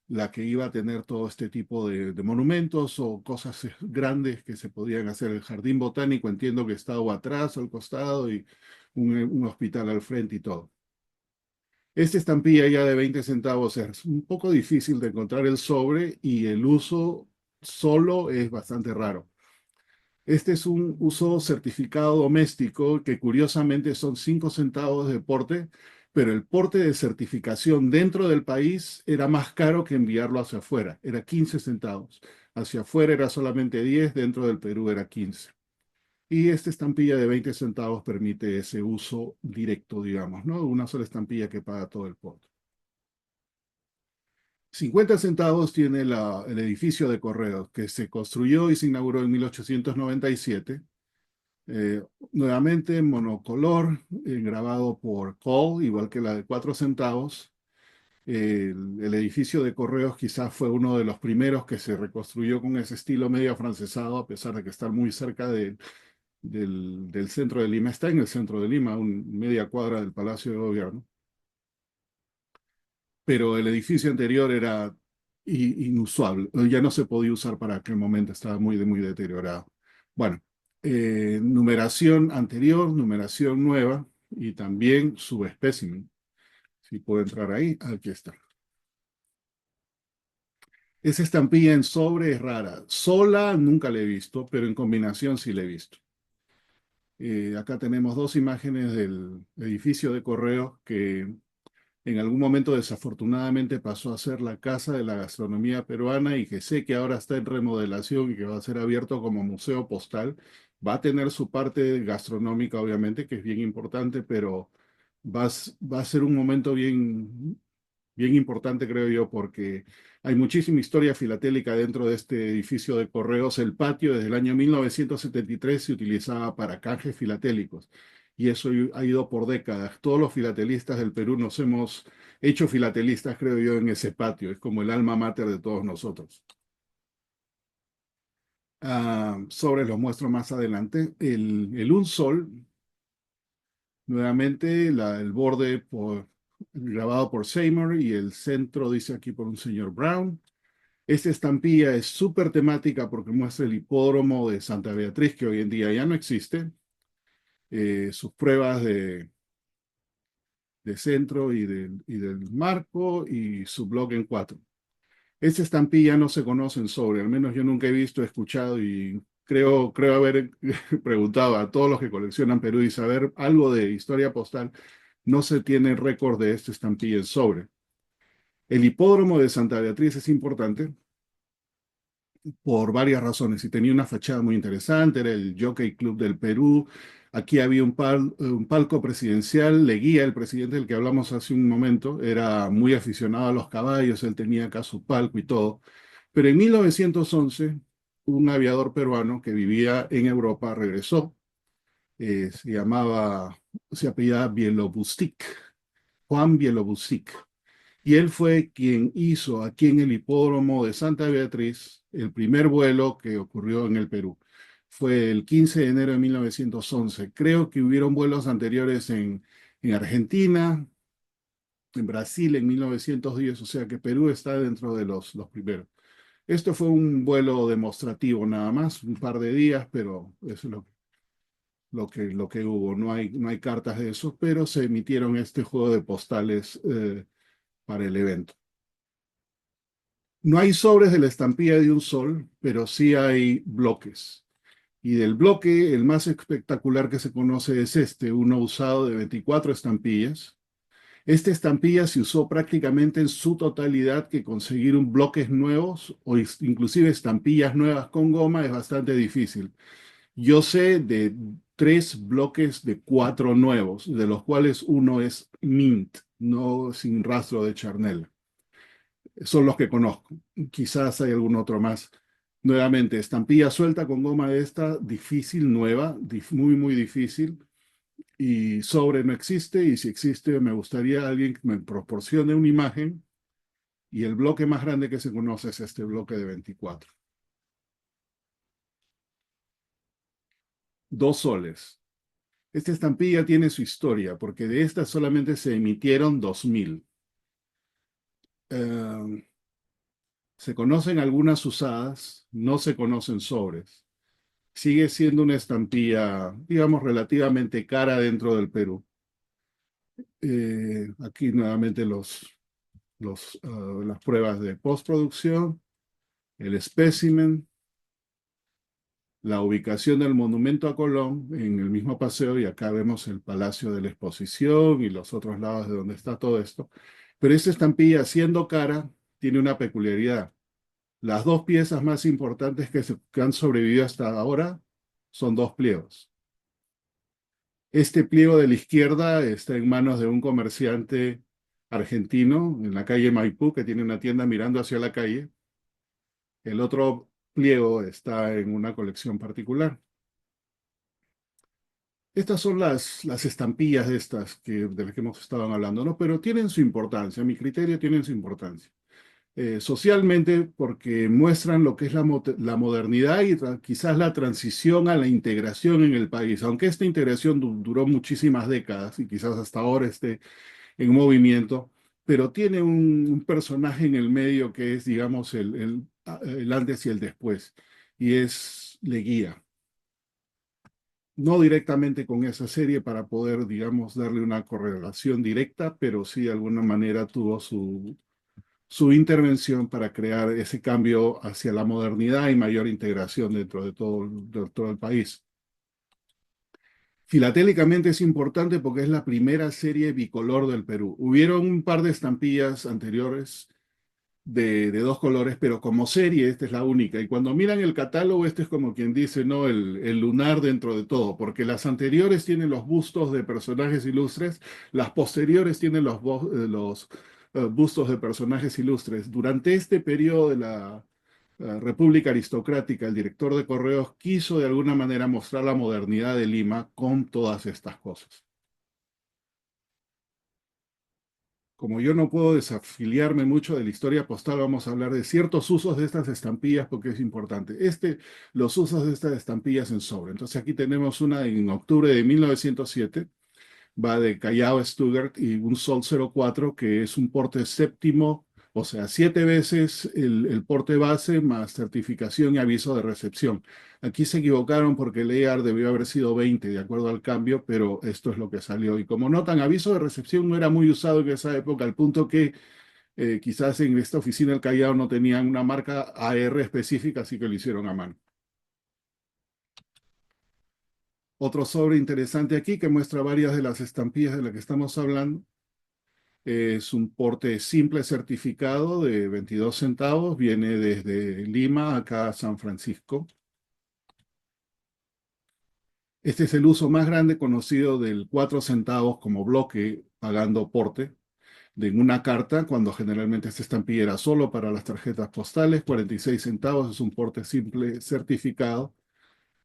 la que iba a tener todo este tipo de monumentos o cosas grandes que se podían hacer. El jardín botánico entiendo que estaba atrás o al costado y un hospital al frente y todo. Esta estampilla ya de 20 centavos es un poco difícil de encontrar el sobre y el uso solo es bastante raro. Este es un uso certificado doméstico que curiosamente son 5 centavos de porte, pero el porte de certificación dentro del país era más caro que enviarlo hacia afuera, era 15 centavos. Hacia afuera era solamente 10, dentro del Perú era 15. Y esta estampilla de 20 centavos permite ese uso directo, digamos, ¿no? Una sola estampilla que paga todo el porte. 50 centavos tiene el edificio de correos que se construyó y se inauguró en 1897. Eh, Nuevamente monocolor, grabado por Cole, igual que la de 4 centavos. El edificio de correos quizás fue uno de los primeros que se reconstruyó con ese estilo medio afrancesado, a pesar de que está muy cerca del centro de Lima. Está en el centro de Lima, media cuadra del Palacio de Gobierno, pero el edificio anterior era inusual, ya no se podía usar para aquel momento, estaba muy deteriorado. Bueno, numeración anterior, numeración nueva y también subespécimen. Si puedo entrar ahí, aquí está. Esa estampilla en sobre es rara. Sola nunca la he visto, pero en combinación sí la he visto. Acá tenemos dos imágenes del edificio de correos que en algún momento desafortunadamente pasó a ser la casa de la gastronomía peruana y que sé que ahora está en remodelación y que va a ser abierto como museo postal. Va a tener su parte gastronómica, obviamente, que es bien importante, pero va a ser un momento bien importante, creo yo, porque hay muchísima historia filatélica dentro de este edificio de correos. El patio desde el año 1973 se utilizaba para canjes filatélicos y eso ha ido por décadas. Todos los filatelistas del Perú nos hemos hecho filatelistas, creo yo, en ese patio. Es como el alma mater de todos nosotros. Sobre los muestro más adelante. El un sol, nuevamente el borde grabado por Seymour y el centro dice aquí por un señor Brown. Esta estampilla es súper temática porque muestra el hipódromo de Santa Beatriz, que hoy en día ya no existe. sus pruebas de centro y del marco y su blog en cuatro. Esta estampilla no se conoce en sobre, al menos yo nunca he visto, he escuchado y creo haber preguntado a todos los que coleccionan Perú y saber algo de historia postal. No se tiene récord de esta estampilla en sobre. El hipódromo de Santa Beatriz es importante por varias razones y tenía una fachada muy interesante, era el Jockey Club del Perú. Aquí había un palco presidencial, Leguía, el presidente del que hablamos hace un momento, era muy aficionado a los caballos, él tenía acá su palco y todo. Pero en 1911, un aviador peruano que vivía en Europa regresó, se llamaba, se apellidaba Bielobustik, Juan Bielobustik. Y él fue quien hizo aquí en el hipódromo de Santa Beatriz el primer vuelo que ocurrió en el Perú. Fue el 15 de enero de 1911. Creo que hubieron vuelos anteriores en Argentina, en Brasil en 1910, o sea que Perú está dentro de los primeros. Esto fue un vuelo demostrativo nada más, un par de días, pero eso es lo que hubo. No hay cartas de eso, pero se emitieron este juego de postales para el evento. No hay sobres de la estampilla de un sol, pero sí hay bloques. Y del bloque, el más espectacular que se conoce es este, uno usado de 24 estampillas. Esta estampilla se usó prácticamente en su totalidad, que conseguir un bloques nuevos o inclusive estampillas nuevas con goma es bastante difícil. Yo sé de 3 bloques de 4 nuevos, de los cuales uno es mint, no sin rastro de charnel. Son los que conozco. Quizás hay algún otro más. Nuevamente, estampilla suelta con goma de esta, difícil, nueva, muy, muy difícil. Y sobre no existe, y si existe, me gustaría alguien que me proporcione una imagen. Y el bloque más grande que se conoce es este bloque de 24. 2 soles. Esta estampilla tiene su historia, porque de esta solamente se emitieron 2000. Se conocen algunas usadas, no se conocen sobres. Sigue siendo una estampilla, digamos, relativamente cara dentro del Perú. Aquí nuevamente las pruebas de postproducción, el espécimen, la ubicación del monumento a Colón en el mismo paseo, y acá vemos el Palacio de la Exposición y los otros lados de donde está todo esto. Pero esta estampilla, siendo cara, tiene una peculiaridad. Las 2 piezas más importantes que han sobrevivido hasta ahora son 2 pliegos. Este pliego de la izquierda está en manos de un comerciante argentino en la calle Maipú, que tiene una tienda mirando hacia la calle. El otro pliego está en una colección particular. Estas son las estampillas de las que hemos estado hablando, ¿no? Pero tienen su importancia, a mi criterio tienen su importancia. Socialmente, porque muestran lo que es la modernidad y quizás la transición a la integración en el país, aunque esta integración duró muchísimas décadas y quizás hasta ahora esté en movimiento, pero tiene un personaje en el medio que es, digamos, el antes y el después, y es Leguía. No directamente con esa serie para poder, digamos, darle una correlación directa, pero sí de alguna manera tuvo su intervención para crear ese cambio hacia la modernidad y mayor integración de todo el país. Filatélicamente es importante porque es la primera serie bicolor del Perú. Hubieron un par de estampillas anteriores de 2 colores, pero como serie esta es la única. Y cuando miran el catálogo, este es como quien dice, ¿no? El lunar dentro de todo, porque las anteriores tienen los bustos de personajes ilustres, las posteriores tienen los bustos de personajes ilustres. Durante este periodo de la República Aristocrática, el director de Correos quiso de alguna manera mostrar la modernidad de Lima con todas estas cosas. Como yo no puedo desafiliarme mucho de la historia postal, vamos a hablar de ciertos usos de estas estampillas porque es importante. Los usos de estas estampillas en sobre. Entonces aquí tenemos una en octubre de 1907, va de Callao Stuttgart y un Sol 04, que es un porte séptimo O sea, 7 veces el porte base más certificación y aviso de recepción. Aquí se equivocaron porque el EAR debió haber sido 20 de acuerdo al cambio, pero esto es lo que salió. Y como notan, aviso de recepción no era muy usado en esa época, al punto que quizás en esta oficina del Callao no tenían una marca AR específica, así que lo hicieron a mano. Otro sobre interesante aquí que muestra varias de las estampillas de las que estamos hablando. Es un porte simple certificado de 22 centavos, viene desde Lima acá a San Francisco. Este es el uso más grande conocido del 4 centavos como bloque pagando porte de una carta, cuando generalmente esta estampilla era solo para las tarjetas postales. 46 centavos es un porte simple certificado.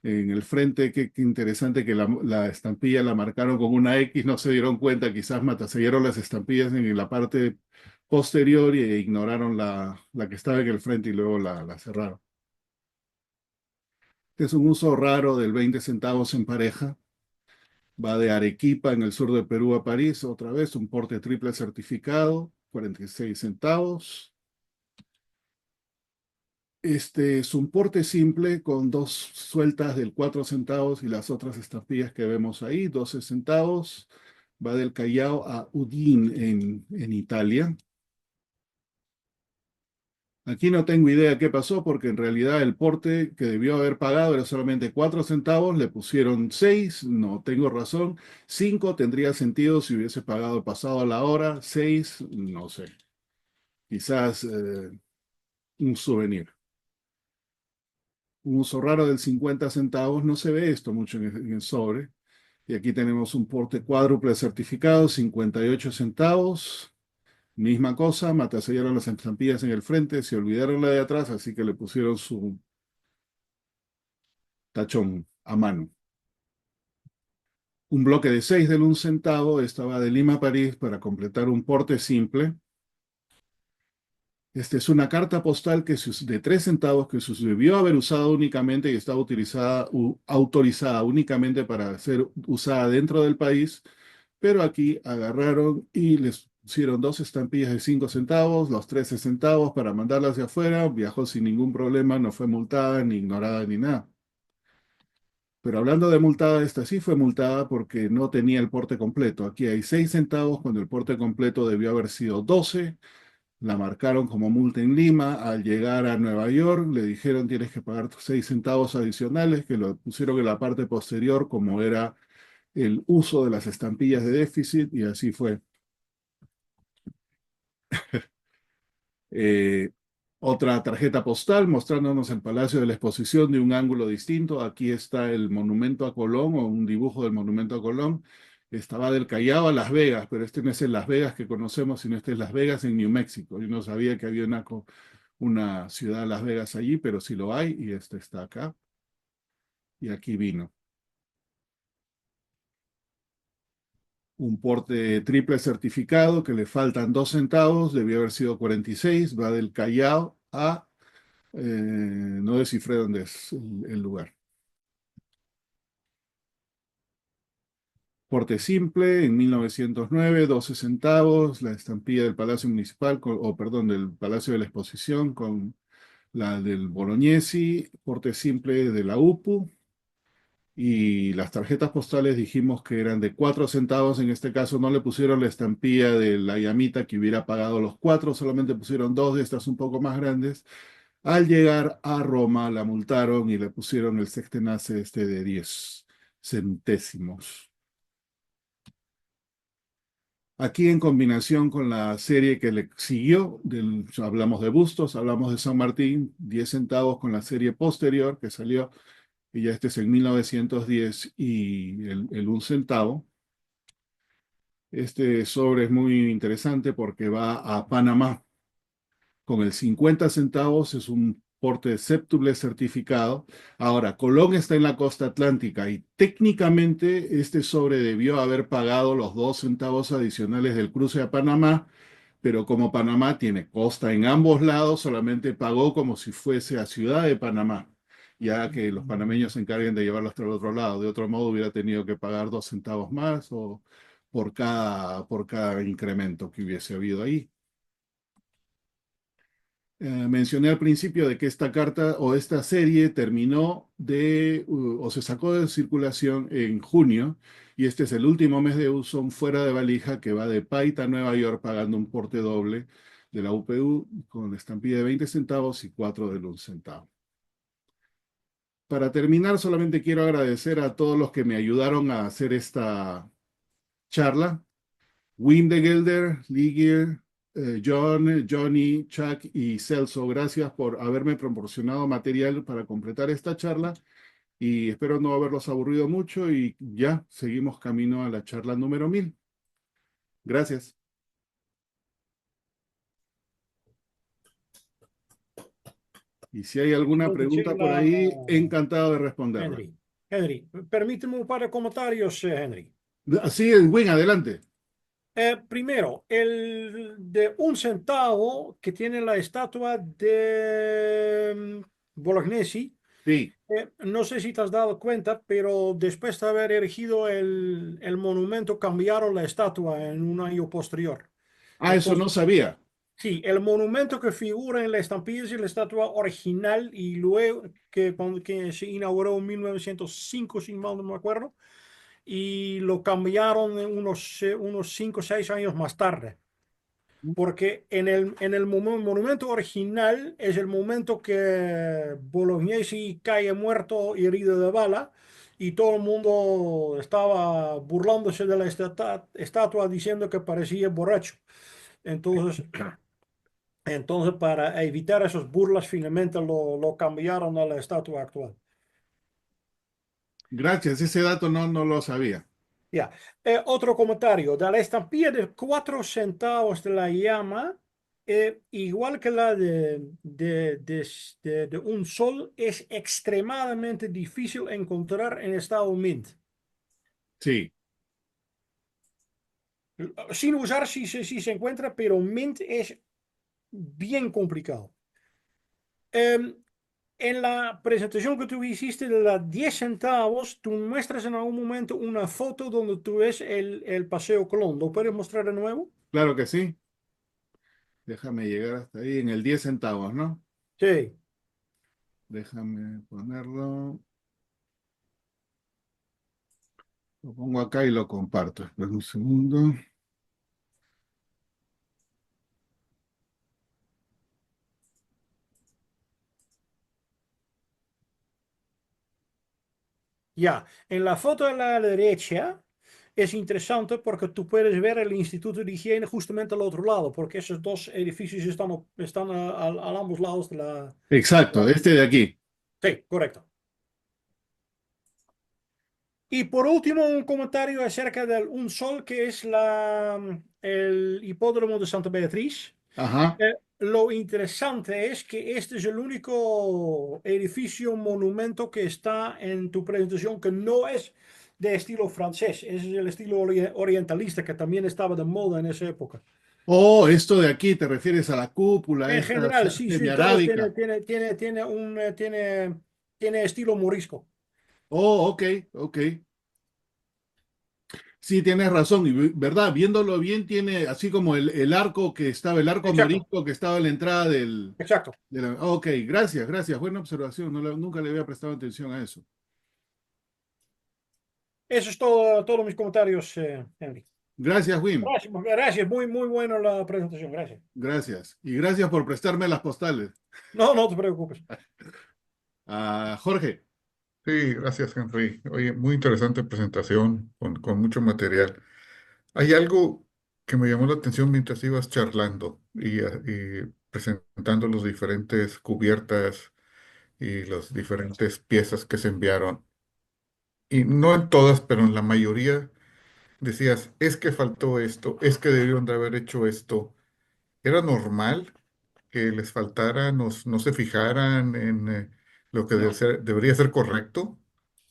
En el frente, qué interesante que la estampilla la marcaron con una X, no se dieron cuenta, quizás matasellaron las estampillas en la parte posterior e ignoraron la que estaba en el frente y luego la cerraron. Este es un uso raro del 20 centavos en pareja. Va de Arequipa, en el sur de Perú, a París, otra vez, un porte triple certificado, 46 centavos. Este es un porte simple con dos sueltas del 4 centavos y las otras estampillas que vemos ahí, 12 centavos. Va del Callao a Udine en Italia. Aquí no tengo idea qué pasó porque en realidad el porte que debió haber pagado era solamente 4 centavos, le pusieron 6, no tengo razón. 5 tendría sentido si hubiese pagado pasado a la hora, 6, no sé. Quizás un souvenir. Un uso raro del 50 centavos, no se ve esto mucho en el sobre. Y aquí tenemos un porte cuádruple certificado, 58 centavos. Misma cosa, matasellaron las estampillas en el frente, se olvidaron la de atrás, así que le pusieron su tachón a mano. Un bloque de 6 del 1 centavo, estaba de Lima a París para completar un porte simple. Esta es una carta postal de 3 centavos que se debió haber usado únicamente y estaba autorizada únicamente para ser usada dentro del país, pero aquí agarraron y les pusieron dos estampillas de 5 centavos, los 13 centavos para mandarla hacia afuera, viajó sin ningún problema, no fue multada, ni ignorada, ni nada. Pero hablando de multada, esta sí fue multada porque no tenía el porte completo. Aquí hay 6 centavos cuando el porte completo debió haber sido 12. La marcaron como multa en Lima. Al llegar a Nueva York, le dijeron tienes que pagar tus 6 centavos adicionales, que lo pusieron en la parte posterior como era el uso de las estampillas de déficit, y así fue. Eh, Otra tarjeta postal mostrándonos el Palacio de la Exposición de un ángulo distinto. Aquí está el monumento a Colón o un dibujo del monumento a Colón. Estaba del Callao a Las Vegas, pero este no es el Las Vegas que conocemos, sino este es Las Vegas en New México. Yo no sabía que había una ciudad Las Vegas allí, pero sí lo hay y este está acá. Y aquí vino. Un porte triple certificado que le faltan 2 centavos, debió haber sido 46, va del Callao a no descifré dónde es el lugar. Porte simple en 1909, 12 centavos, la estampilla del Palacio Municipal, o perdón, del Palacio de la Exposición con la del Bolognesi, porte simple de la UPU, y las tarjetas postales dijimos que eran de 4 centavos, en este caso no le pusieron la estampilla de la llamita que hubiera pagado los 4, solamente pusieron dos de estas un poco más grandes. Al llegar a Roma la multaron y le pusieron el sextenace este de 10 centésimos. Aquí en combinación con la serie que le siguió, hablamos de Bustos, hablamos de San Martín, 10 centavos con la serie posterior que salió, y ya este es en 1910 y el 1 centavo. Este sobre es muy interesante porque va a Panamá. Con el 50 centavos es un porte séptuple certificado. Ahora, Colón está en la costa atlántica y técnicamente este sobre debió haber pagado los 2 centavos adicionales del cruce a Panamá, pero como Panamá tiene costa en ambos lados, solamente pagó como si fuese a Ciudad de Panamá, ya que los panameños se encarguen de llevarlo hasta el otro lado. De otro modo, hubiera tenido que pagar 2 centavos más o por cada incremento que hubiese habido ahí. mencioné al principio de que esta carta o esta serie terminó o se sacó de circulación en junio y este es el último mes de uso fuera de valija que va de Paita a Nueva York pagando un porte doble de la UPU con estampilla de 20 centavos y 4 de 1 centavo. Para terminar, solamente quiero agradecer a todos los que me ayudaron a hacer esta charla. Wim de Gelder, Ligier, John, Johnny, Chuck y Celso, gracias por haberme proporcionado material para completar esta charla y espero no haberlos aburrido mucho y ya seguimos camino a la charla número 1000. Gracias. Y si hay alguna pregunta por ahí, encantado de responderla. Henry. Henry, permíteme un par de comentarios, Henry. Así es, Wim, adelante. Primero, el de 1 centavo que tiene la estatua de Bolognesi. Sí. No sé si te has dado cuenta, pero después de haber erigido el monumento, cambiaron la estatua en un año posterior. Ah, eso no Entonces, sabía. sí, el monumento que figura en la estampilla es la estatua original y luego que se inauguró en 1905, si mal no me acuerdo, y lo cambiaron unos 5 o 6 años más tarde. Porque en el monumento original es el momento que Bolognesi cae muerto y herido de bala y todo el mundo estaba burlándose de la estatua diciendo que parecía borracho. Entonces, entonces para evitar esas burlas, finalmente lo cambiaron a la estatua actual. Gracias, ese dato no lo sabía. Ya. Otro comentario. De la estampilla de 4 centavos de la llama, igual que la de un sol, es extremadamente difícil encontrar en estado mint. Sí. Sin usar si se encuentra, pero mint es bien complicado. En la presentación que tú hiciste de las 10 centavos, tú muestras en algún momento una foto donde tú ves el Paseo Colón. ¿Lo puedes mostrar de nuevo? Claro que sí. Déjame llegar hasta ahí en el 10 centavos, ¿no? Sí. Déjame ponerlo. Lo pongo acá y lo comparto. Espera un segundo. Ya, en la foto de la derecha es interesante porque tú puedes ver el Instituto de Higiene justamente al otro lado, porque esos dos edificios están a ambos lados de la... Exacto, este de aquí. Sí, correcto. Y por último, un comentario acerca del Un Sol, que es el hipódromo de Santa Beatriz. Ajá. Lo interesante es que este es el único edificio monumento que está en tu presentación que no es de estilo francés, es el estilo orientalista que también estaba de moda en esa época. Oh, esto de aquí, te refieres a la cúpula, En esta general, sí, sí, todos tiene, semiarábica. tiene, tiene, tiene tiene estilo morisco. Oh, ok, ok. Sí, tienes razón, y verdad, viéndolo bien, tiene así como el arco que estaba, el arco Exacto, morisco que estaba en la entrada exacto. Ok, gracias, gracias, buena observación, nunca le había prestado atención a eso. Eso es todo, todos mis comentarios, Henry. Gracias, Wim, Gracias, gracias, muy, muy buena la presentación, gracias. gracias. Y gracias por prestarme las postales. No, no te preocupes. Jorge. Sí, gracias, Henry. Oye, muy interesante presentación con mucho material. Hay algo que me llamó la atención mientras ibas charlando y presentando las diferentes cubiertas y las diferentes piezas que se enviaron. Y no en todas, pero en la mayoría decías, es que faltó esto, es que debieron de haber hecho esto. ¿Era normal que les faltara, no se fijaran en lo que No. debería ser correcto?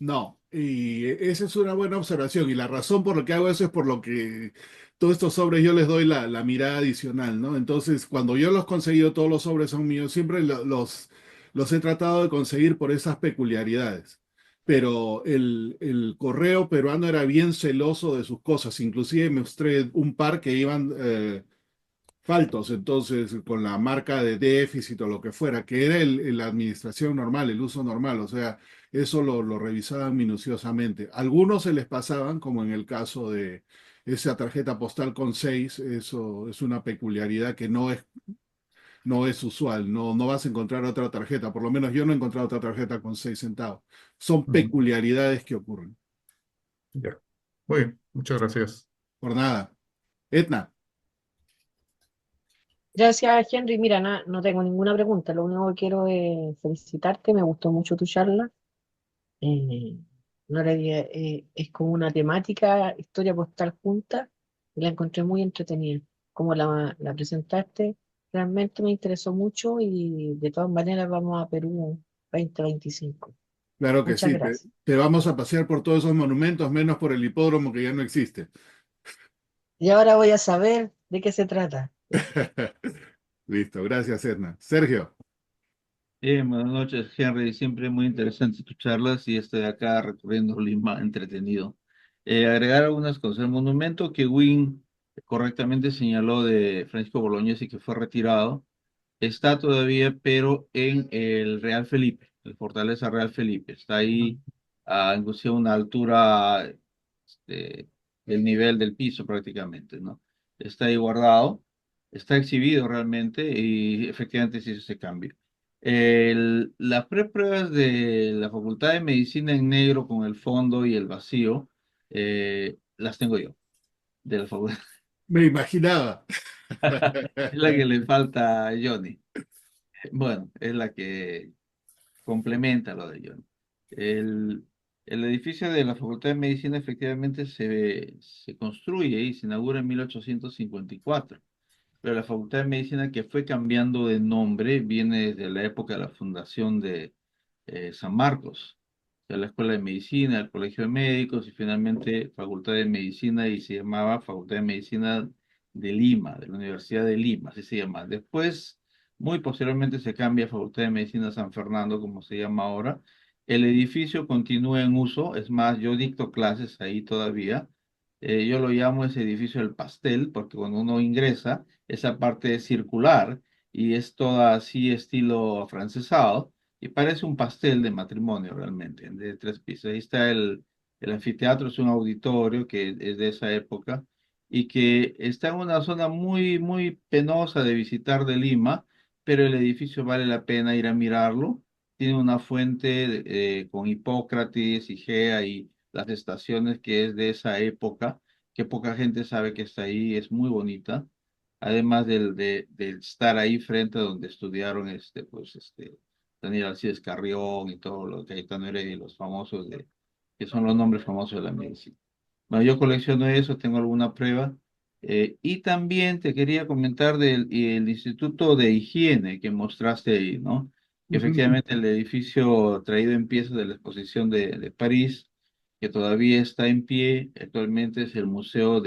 No, y esa es una buena observación. Y la razón por la que hago eso es por lo que todos estos sobres yo les doy la mirada adicional, ¿no? Entonces, cuando yo los he conseguido, todos los sobres son míos, siempre los he tratado de conseguir por esas peculiaridades. Pero el correo peruano era bien celoso de sus cosas. Inclusive me mostré un par que iban faltos, entonces, con la marca de déficit o lo que fuera, que era la administración normal, el uso normal, o sea, eso lo revisaban minuciosamente. Algunos se les pasaban, como en el caso de esa tarjeta postal con 6, eso es una peculiaridad que no es usual, no vas a encontrar otra tarjeta, por lo menos yo no he encontrado otra tarjeta con 6 centavos. Son Ujú. peculiaridades que ocurren. Ya. Muy bien, muchas gracias. Por nada. Etna, Gracias, Henry. Mira, no tengo ninguna pregunta. Lo único que quiero es felicitarte. Me gustó mucho tu charla. Eh, no le di- es como una temática, historia postal junta, y la encontré muy entretenida. Como la presentaste, realmente me interesó mucho y de todas maneras vamos a Perú 2025. claro que Muchas sí, gracias. te vamos a pasear por todos esos monumentos, menos por el hipódromo que ya no existe. Y ahora voy a saber de qué se trata. Listo, gracias, Edna. Sergio, Buenas noches, Henry. Siempre muy interesante tus charlas y estoy acá recorriendo Lima entretenido. Agregar algunas cosas. El monumento que Win correctamente señaló de Francisco Bolognesi que fue retirado está todavía, pero en el Real Felipe, el Fortaleza Real Felipe. Está ahí inclusive a una altura este, del nivel del piso prácticamente, ¿no? Está ahí guardado, está exhibido realmente y efectivamente se hizo ese cambio. Las prepruebas de la Facultad de Medicina en negro con el fondo y el vacío las tengo yo, de la facultad. me imaginaba. Es la que le falta a Johnny. Bueno, es la que complementa lo de Johnny. El, el edificio de la Facultad de Medicina efectivamente se construye y se inaugura en 1854, pero la Facultad de Medicina que fue cambiando de nombre viene desde la época de la fundación de San Marcos, de la Escuela de Medicina, el Colegio de Médicos y finalmente Facultad de Medicina y se llamaba Facultad de Medicina de Lima, de la Universidad de Lima, así se llama. Después, muy posteriormente se cambia a Facultad de Medicina San Fernando, como se llama ahora. El edificio continúa en uso, es más, yo dicto clases ahí todavía. Yo lo llamo ese edificio del pastel, porque cuando uno ingresa, esa parte es circular y es toda así estilo afrancesado y parece un pastel de matrimonio realmente, de 3 pisos. Ahí está el anfiteatro, es un auditorio que es de esa época y que está en una zona muy, muy penosa de visitar de Lima, pero el edificio vale la pena ir a mirarlo. Tiene una fuente con Hipócrates y Gea y las estaciones que es de esa época, que poca gente sabe que está ahí, es muy bonita. Además de estar ahí frente a donde estudiaron Daniel Alcides Carrión y todo lo que Gaetano Heredia y los famosos que son los nombres famosos de la medicina. Bueno, yo colecciono eso, tengo alguna prueba. Y también te quería comentar el Instituto de Higiene que mostraste ahí, ¿no? Que efectivamente el edificio traído en piezas de la exposición de París, que todavía está en pie, actualmente es el Museo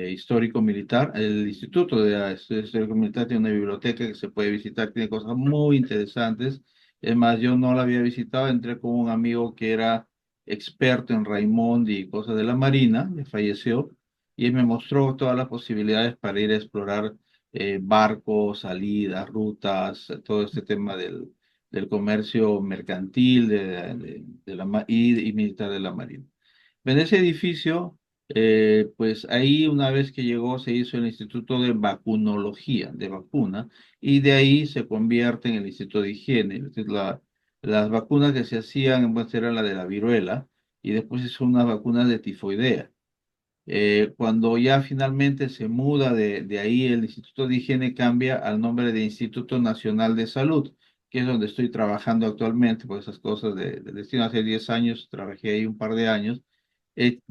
Histórico Militar. El Instituto de Estudios Histórico Militar tiene una biblioteca que se puede visitar, tiene cosas muy interesantes. Es más, yo no la había visitado, entré con un amigo que era experto en Raimondi y cosas de la Marina, ya falleció, y él me mostró todas las posibilidades para ir a explorar barcos, salidas, rutas, todo este tema del comercio mercantil y militar de la Marina. En ese edificio, pues ahí una vez que llegó se hizo el Instituto de Vacunología, de vacuna, y de ahí se convierte en el Instituto de Higiene. Las vacunas que se hacían, pues eran la de la viruela, y después hizo unas vacunas de tifoidea. Cuando ya finalmente se muda de ahí, el Instituto de Higiene cambia al nombre de Instituto Nacional de Salud, que es donde estoy trabajando actualmente, por esas cosas de destino. Hace 10 años trabajé ahí un par de años,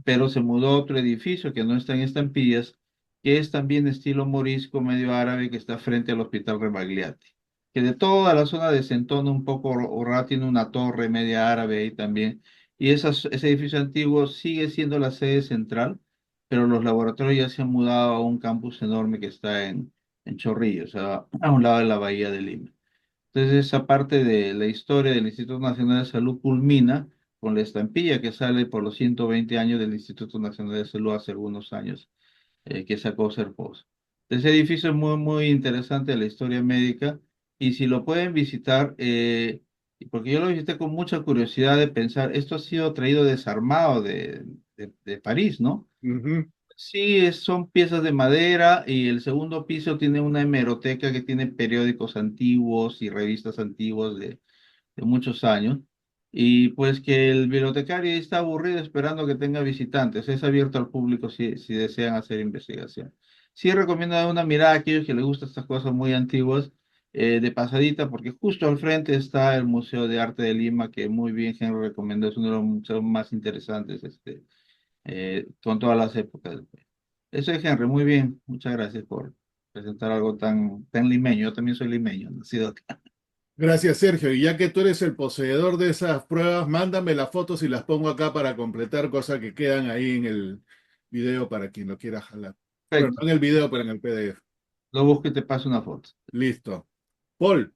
pero se mudó a otro edificio que no está en Estampillas, que es también estilo morisco medio árabe, que está frente al Hospital Rebagliati, que de toda la zona desentona un poco, Orra tiene una torre media árabe ahí también, y ese edificio antiguo sigue siendo la sede central, pero los laboratorios ya se han mudado a un campus enorme que está en Chorrillos, o sea, a un lado de la Bahía de Lima. Entonces, esa parte de la historia del Instituto Nacional de Salud culmina con la estampilla que sale por los 120 años del Instituto Nacional de Salud hace algunos años, que sacó Serpos. Ese edificio es muy, muy interesante de la historia médica y si lo pueden visitar, porque yo lo visité con mucha curiosidad de pensar, esto ha sido traído desarmado de París, ¿no? Ujú. Sí, son piezas de madera y el segundo piso tiene una hemeroteca que tiene periódicos antiguos y revistas antiguas de muchos años. Y pues que el bibliotecario está aburrido esperando que tenga visitantes. Es abierto al público si desean hacer investigación. Sí recomiendo dar una mirada a aquellos que les gustan estas cosas muy antiguas, de pasadita, porque justo al frente está el Museo de Arte de Lima, que muy bien Henry recomendó, es uno de los museos más interesantes con todas las épocas. Eso es Henry, muy bien. Muchas gracias por presentar algo tan limeño. Yo también soy limeño, nacido acá. Gracias, Sergio. Y ya que tú eres el poseedor de esas pruebas, mándame las fotos y las pongo acá para completar cosas que quedan ahí en el video para quien lo quiera jalar. Bueno, Perfecto. no en el video, pero en el PDF. Lo busco y te paso una foto. Listo. Paul,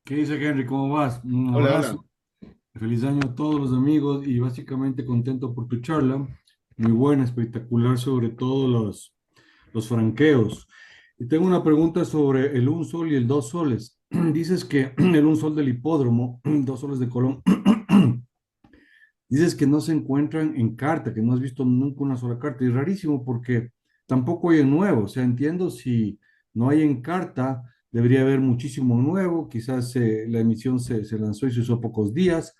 ¿Qué dice Henry? ¿Cómo vas? Un hola, hola. abrazo. Feliz año a todos los amigos y básicamente contento por tu charla. Muy buena, espectacular, sobre todo los franqueos. Y tengo una pregunta sobre el un sol y el dos soles. Dices que el un sol del hipódromo, dos soles de Colón, dices que no se encuentran en carta, que no has visto nunca una sola carta. Y es rarísimo porque tampoco hay en nuevo. O sea, entiendo si no hay en carta, debería haber muchísimo nuevo. Quizás la emisión se lanzó y se usó pocos días,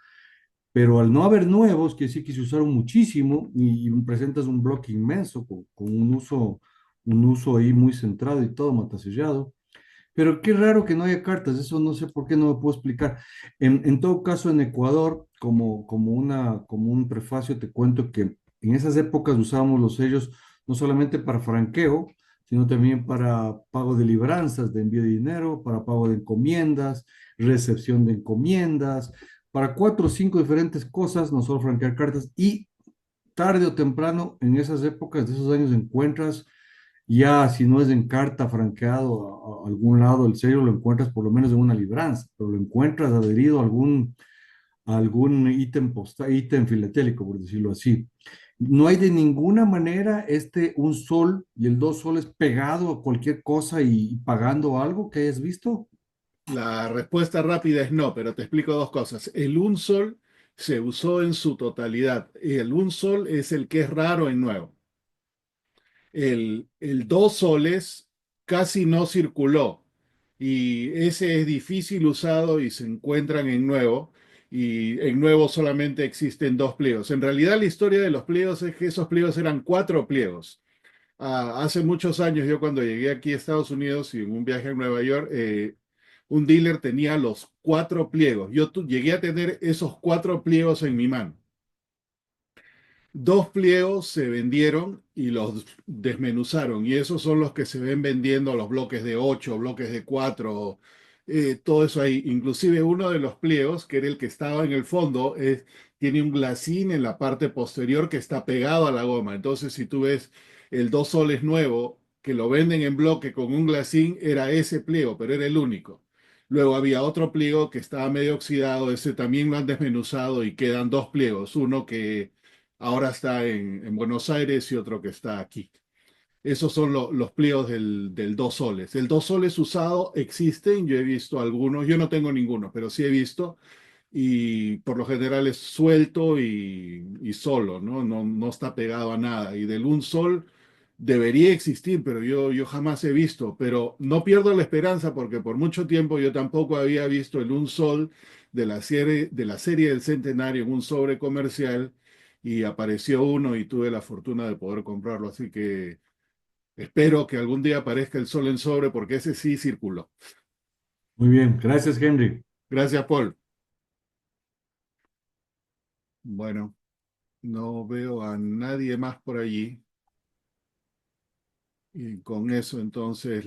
pero al no haber nuevos, que sí que se usaron muchísimo y presentas un bloque inmenso con un uso ahí muy centrado y todo matasellado. Pero qué raro que no haya cartas, eso no sé por qué no me puedo explicar. En todo caso, en Ecuador, como un prefacio, te cuento que en esas épocas usábamos los sellos no solamente para franqueo, sino también para pago de libranzas, de envío de dinero, para pago de encomiendas, recepción de encomiendas, para cuatro o cinco diferentes cosas, no solo franquear cartas, y tarde o temprano, en esas épocas de esos años, encuentras ya si no es en carta franqueado a algún lado el sello, lo encuentras por lo menos en una libranza, pero lo encuentras adherido a algún ítem postal, ítem filatélico, por decirlo así. No hay de ninguna manera un sol y el dos soles pegado a cualquier cosa y pagando algo que hayas visto. La respuesta rápida es no, pero te explico dos cosas. El un sol se usó en su totalidad. El un sol es el que es raro en nuevo. El dos soles casi no circuló y ese es difícil usado y se encuentran en nuevo y en nuevo solamente existen dos pliegos. En realidad la historia de los pliegos es que esos pliegos eran cuatro pliegos. Hace muchos años yo cuando llegué aquí a Estados Unidos y en un viaje a Nueva York, un dealer tenía los cuatro pliegos. Llegué a tener esos cuatro pliegos en mi mano. Dos pliegos se vendieron y los desmenuzaron, y esos son los que se ven vendiendo los bloques de 8, bloques de 4, todo eso ahí. Inclusive uno de los pliegos, que era el que estaba en el fondo, tiene un glacín en la parte posterior que está pegado a la goma. Entonces, si tú ves el dos soles nuevo, que lo venden en bloque con un glacín, era ese pliego, pero era el único. Luego había otro pliego que estaba medio oxidado, ese también lo han desmenuzado y quedan dos pliegos, uno que ahora está en Buenos Aires y otro que está aquí. Esos son los pliegos del dos soles. El dos soles usado existen, yo he visto algunos, yo no tengo ninguno, pero sí he visto y por lo general es suelto y solo, ¿no? No, no está pegado a nada. Y del un sol debería existir, pero yo jamás he visto, pero no pierdo la esperanza porque por mucho tiempo yo tampoco había visto el un sol de la serie del Centenario en un sobre comercial y apareció uno y tuve la fortuna de poder comprarlo, así que espero que algún día aparezca el sol en sobre porque ese sí circuló. Muy bien, gracias, Henry. Gracias, Paul. Bueno, no veo a nadie más por allí. Y con eso entonces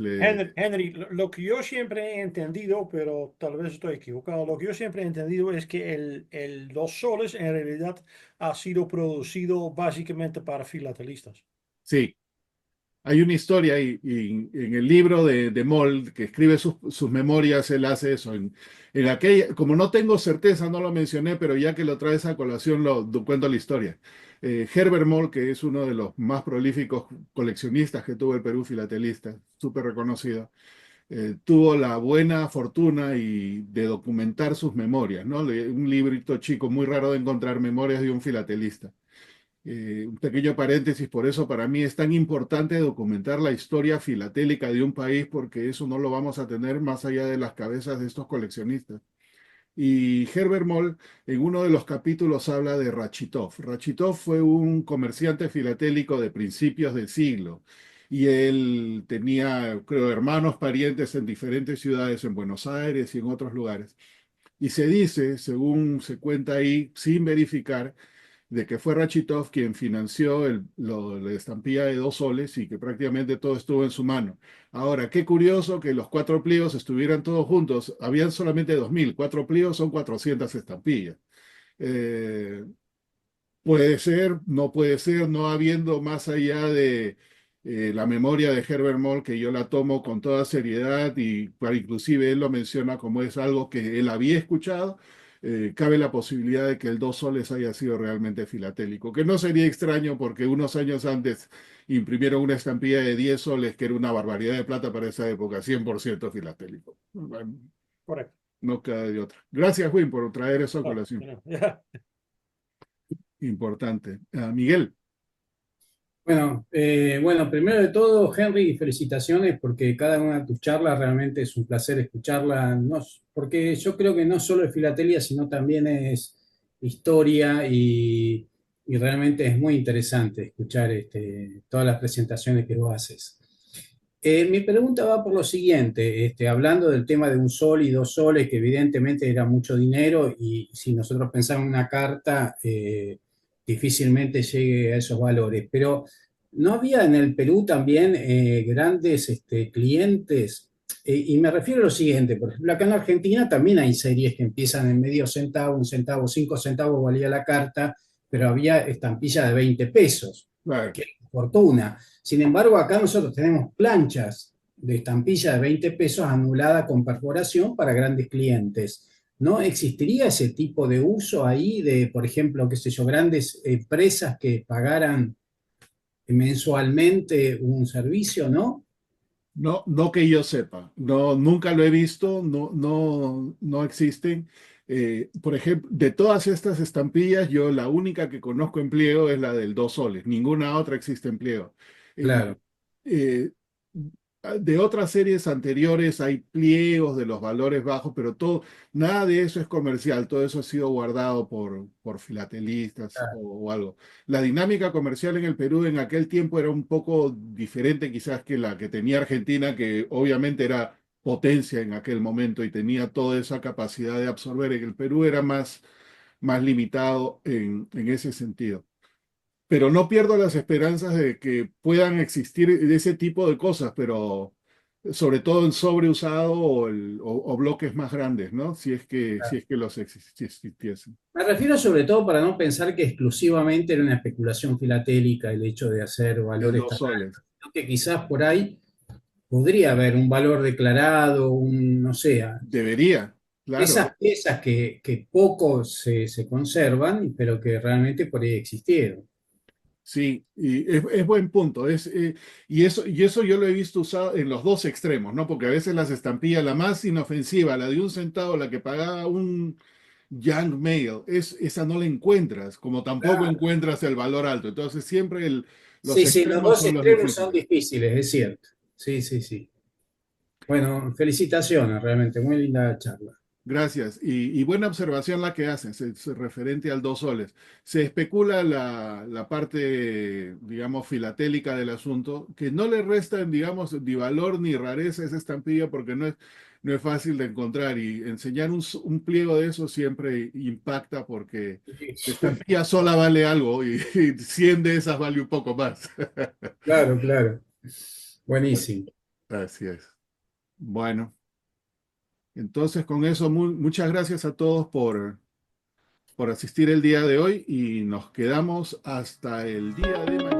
Henry, lo que yo siempre he entendido, pero tal vez estoy equivocado, lo que yo siempre he entendido es que el dos soles en realidad ha sido producido básicamente para filatelistas. sí, hay una historia ahí, y en el libro de Moll, que escribe sus memorias, él hace eso. En aquella, como no tengo certeza, no lo mencioné, pero ya que lo traes a colación, cuento la historia. Herbert Moll, que es uno de los más prolíficos coleccionistas que tuvo el Perú, filatelista, súper reconocido, tuvo la buena fortuna de documentar sus memorias, ¿no? Un librito chico muy raro de encontrar, Memorias de un filatelista. Un pequeño paréntesis, por eso para mí es tan importante documentar la historia filatélica de un país, porque eso no lo vamos a tener más allá de las cabezas de estos coleccionistas. Y Herbert Moll en uno de los capítulos habla de Rachitov. Rachitov fue un comerciante filatélico de principios del siglo y él tenía, creo, hermanos, parientes en diferentes ciudades, en Buenos Aires y en otros lugares. Y se dice, según se cuenta ahí, sin verificar, de que fue Rachitov quien financió la estampilla de 2 soles y que prácticamente todo estuvo en su mano. Ahora, qué curioso que los 4 pliegos estuvieran todos juntos. Habían solamente 2000, 4 pliegos son 400 estampillas. Eh, puede ser, no habiendo más allá de la memoria de Herbert Moll, que yo la tomo con toda seriedad y para inclusive él lo menciona como es algo que él había escuchado, cabe la posibilidad de que el 2 soles haya sido realmente filatélico, que no sería extraño porque unos años antes imprimieron una estampilla de 10 soles, que era una barbaridad de plata para esa época, 100% filatélico. Bueno, Correcto. no queda de otra. Gracias, Win, por traer eso a No, colación. no, ya. Importante. Miguel. Bueno, primero de todo, Henry, felicitaciones porque cada una de tus charlas realmente es un placer escucharla, porque yo creo que no solo es filatelia, sino también es historia y realmente es muy interesante escuchar todas las presentaciones que vos haces. Mi pregunta va por lo siguiente, hablando del tema de 1 sol y 2 soles, que evidentemente era mucho dinero y si nosotros pensamos en una carta, difícilmente llegue a esos valores, pero ¿no había en el Perú también grandes clientes? Y me refiero a lo siguiente, por ejemplo, acá en la Argentina también hay series que empiezan en medio centavo, 1 centavo, 5 centavos valía la carta, pero había estampillas de 20 pesos, Claro. que es una fortuna. Sin embargo, acá nosotros tenemos planchas de estampilla de 20 pesos anulada con perforación para grandes clientes. ¿No existiría ese tipo de uso ahí de, por ejemplo, qué sé yo, grandes empresas que pagaran mensualmente un servicio, ¿no? No, no que yo sepa, no, nunca lo he visto, no, no, no existen. Por ejemplo, de todas estas estampillas, yo la única que conozco en pliego es la del 2 soles, ninguna otra existe en pliego. En, Claro. eh, de otras series anteriores hay pliegos de los valores bajos, pero todo, nada de eso es comercial, todo eso ha sido guardado por filatelistas o algo. La dinámica comercial en el Perú en aquel tiempo era un poco diferente quizás que la que tenía Argentina, que obviamente era potencia en aquel momento y tenía toda esa capacidad de absorber. En el Perú era más limitado en ese sentido. Pero no pierdo las esperanzas de que puedan existir ese tipo de cosas, pero sobre todo en sobreusado o bloques más grandes, ¿no? Si es que si existiesen. Me refiero sobre todo para no pensar que exclusivamente era una especulación filatélica el hecho de hacer El valores dos tan soles. altos, sino que quizás por ahí podría haber un valor declarado, no sé, Debería, claro. esas piezas que poco se conservan, pero que realmente por ahí existieron. Sí, y es buen punto. Y eso yo lo he visto usado en los dos extremos, ¿no? Porque a veces las estampillas, la más inofensiva, la de 1 centavo, la que pagaba un young male, esa no la encuentras, como tampoco Claro. encuentras el valor alto. Entonces siempre los Sí, sí, los extremos dos son los extremos son difíciles. difíciles, es cierto. Sí, sí, sí. Bueno, felicitaciones, realmente, muy linda charla. Gracias. Y buena observación la que haces, referente al 2 soles. Se especula la parte, digamos, filatélica del asunto, que no le resta, digamos, ni valor ni rareza a esa estampilla porque no es fácil de encontrar. Y enseñar un pliego de eso siempre impacta porque la estampilla sola vale algo y 100 de esas vale un poco más. Claro, claro. Buenísimo. Así es. Bueno, entonces con eso, muchas gracias a todos por asistir el día de hoy y nos quedamos hasta el día de mañana.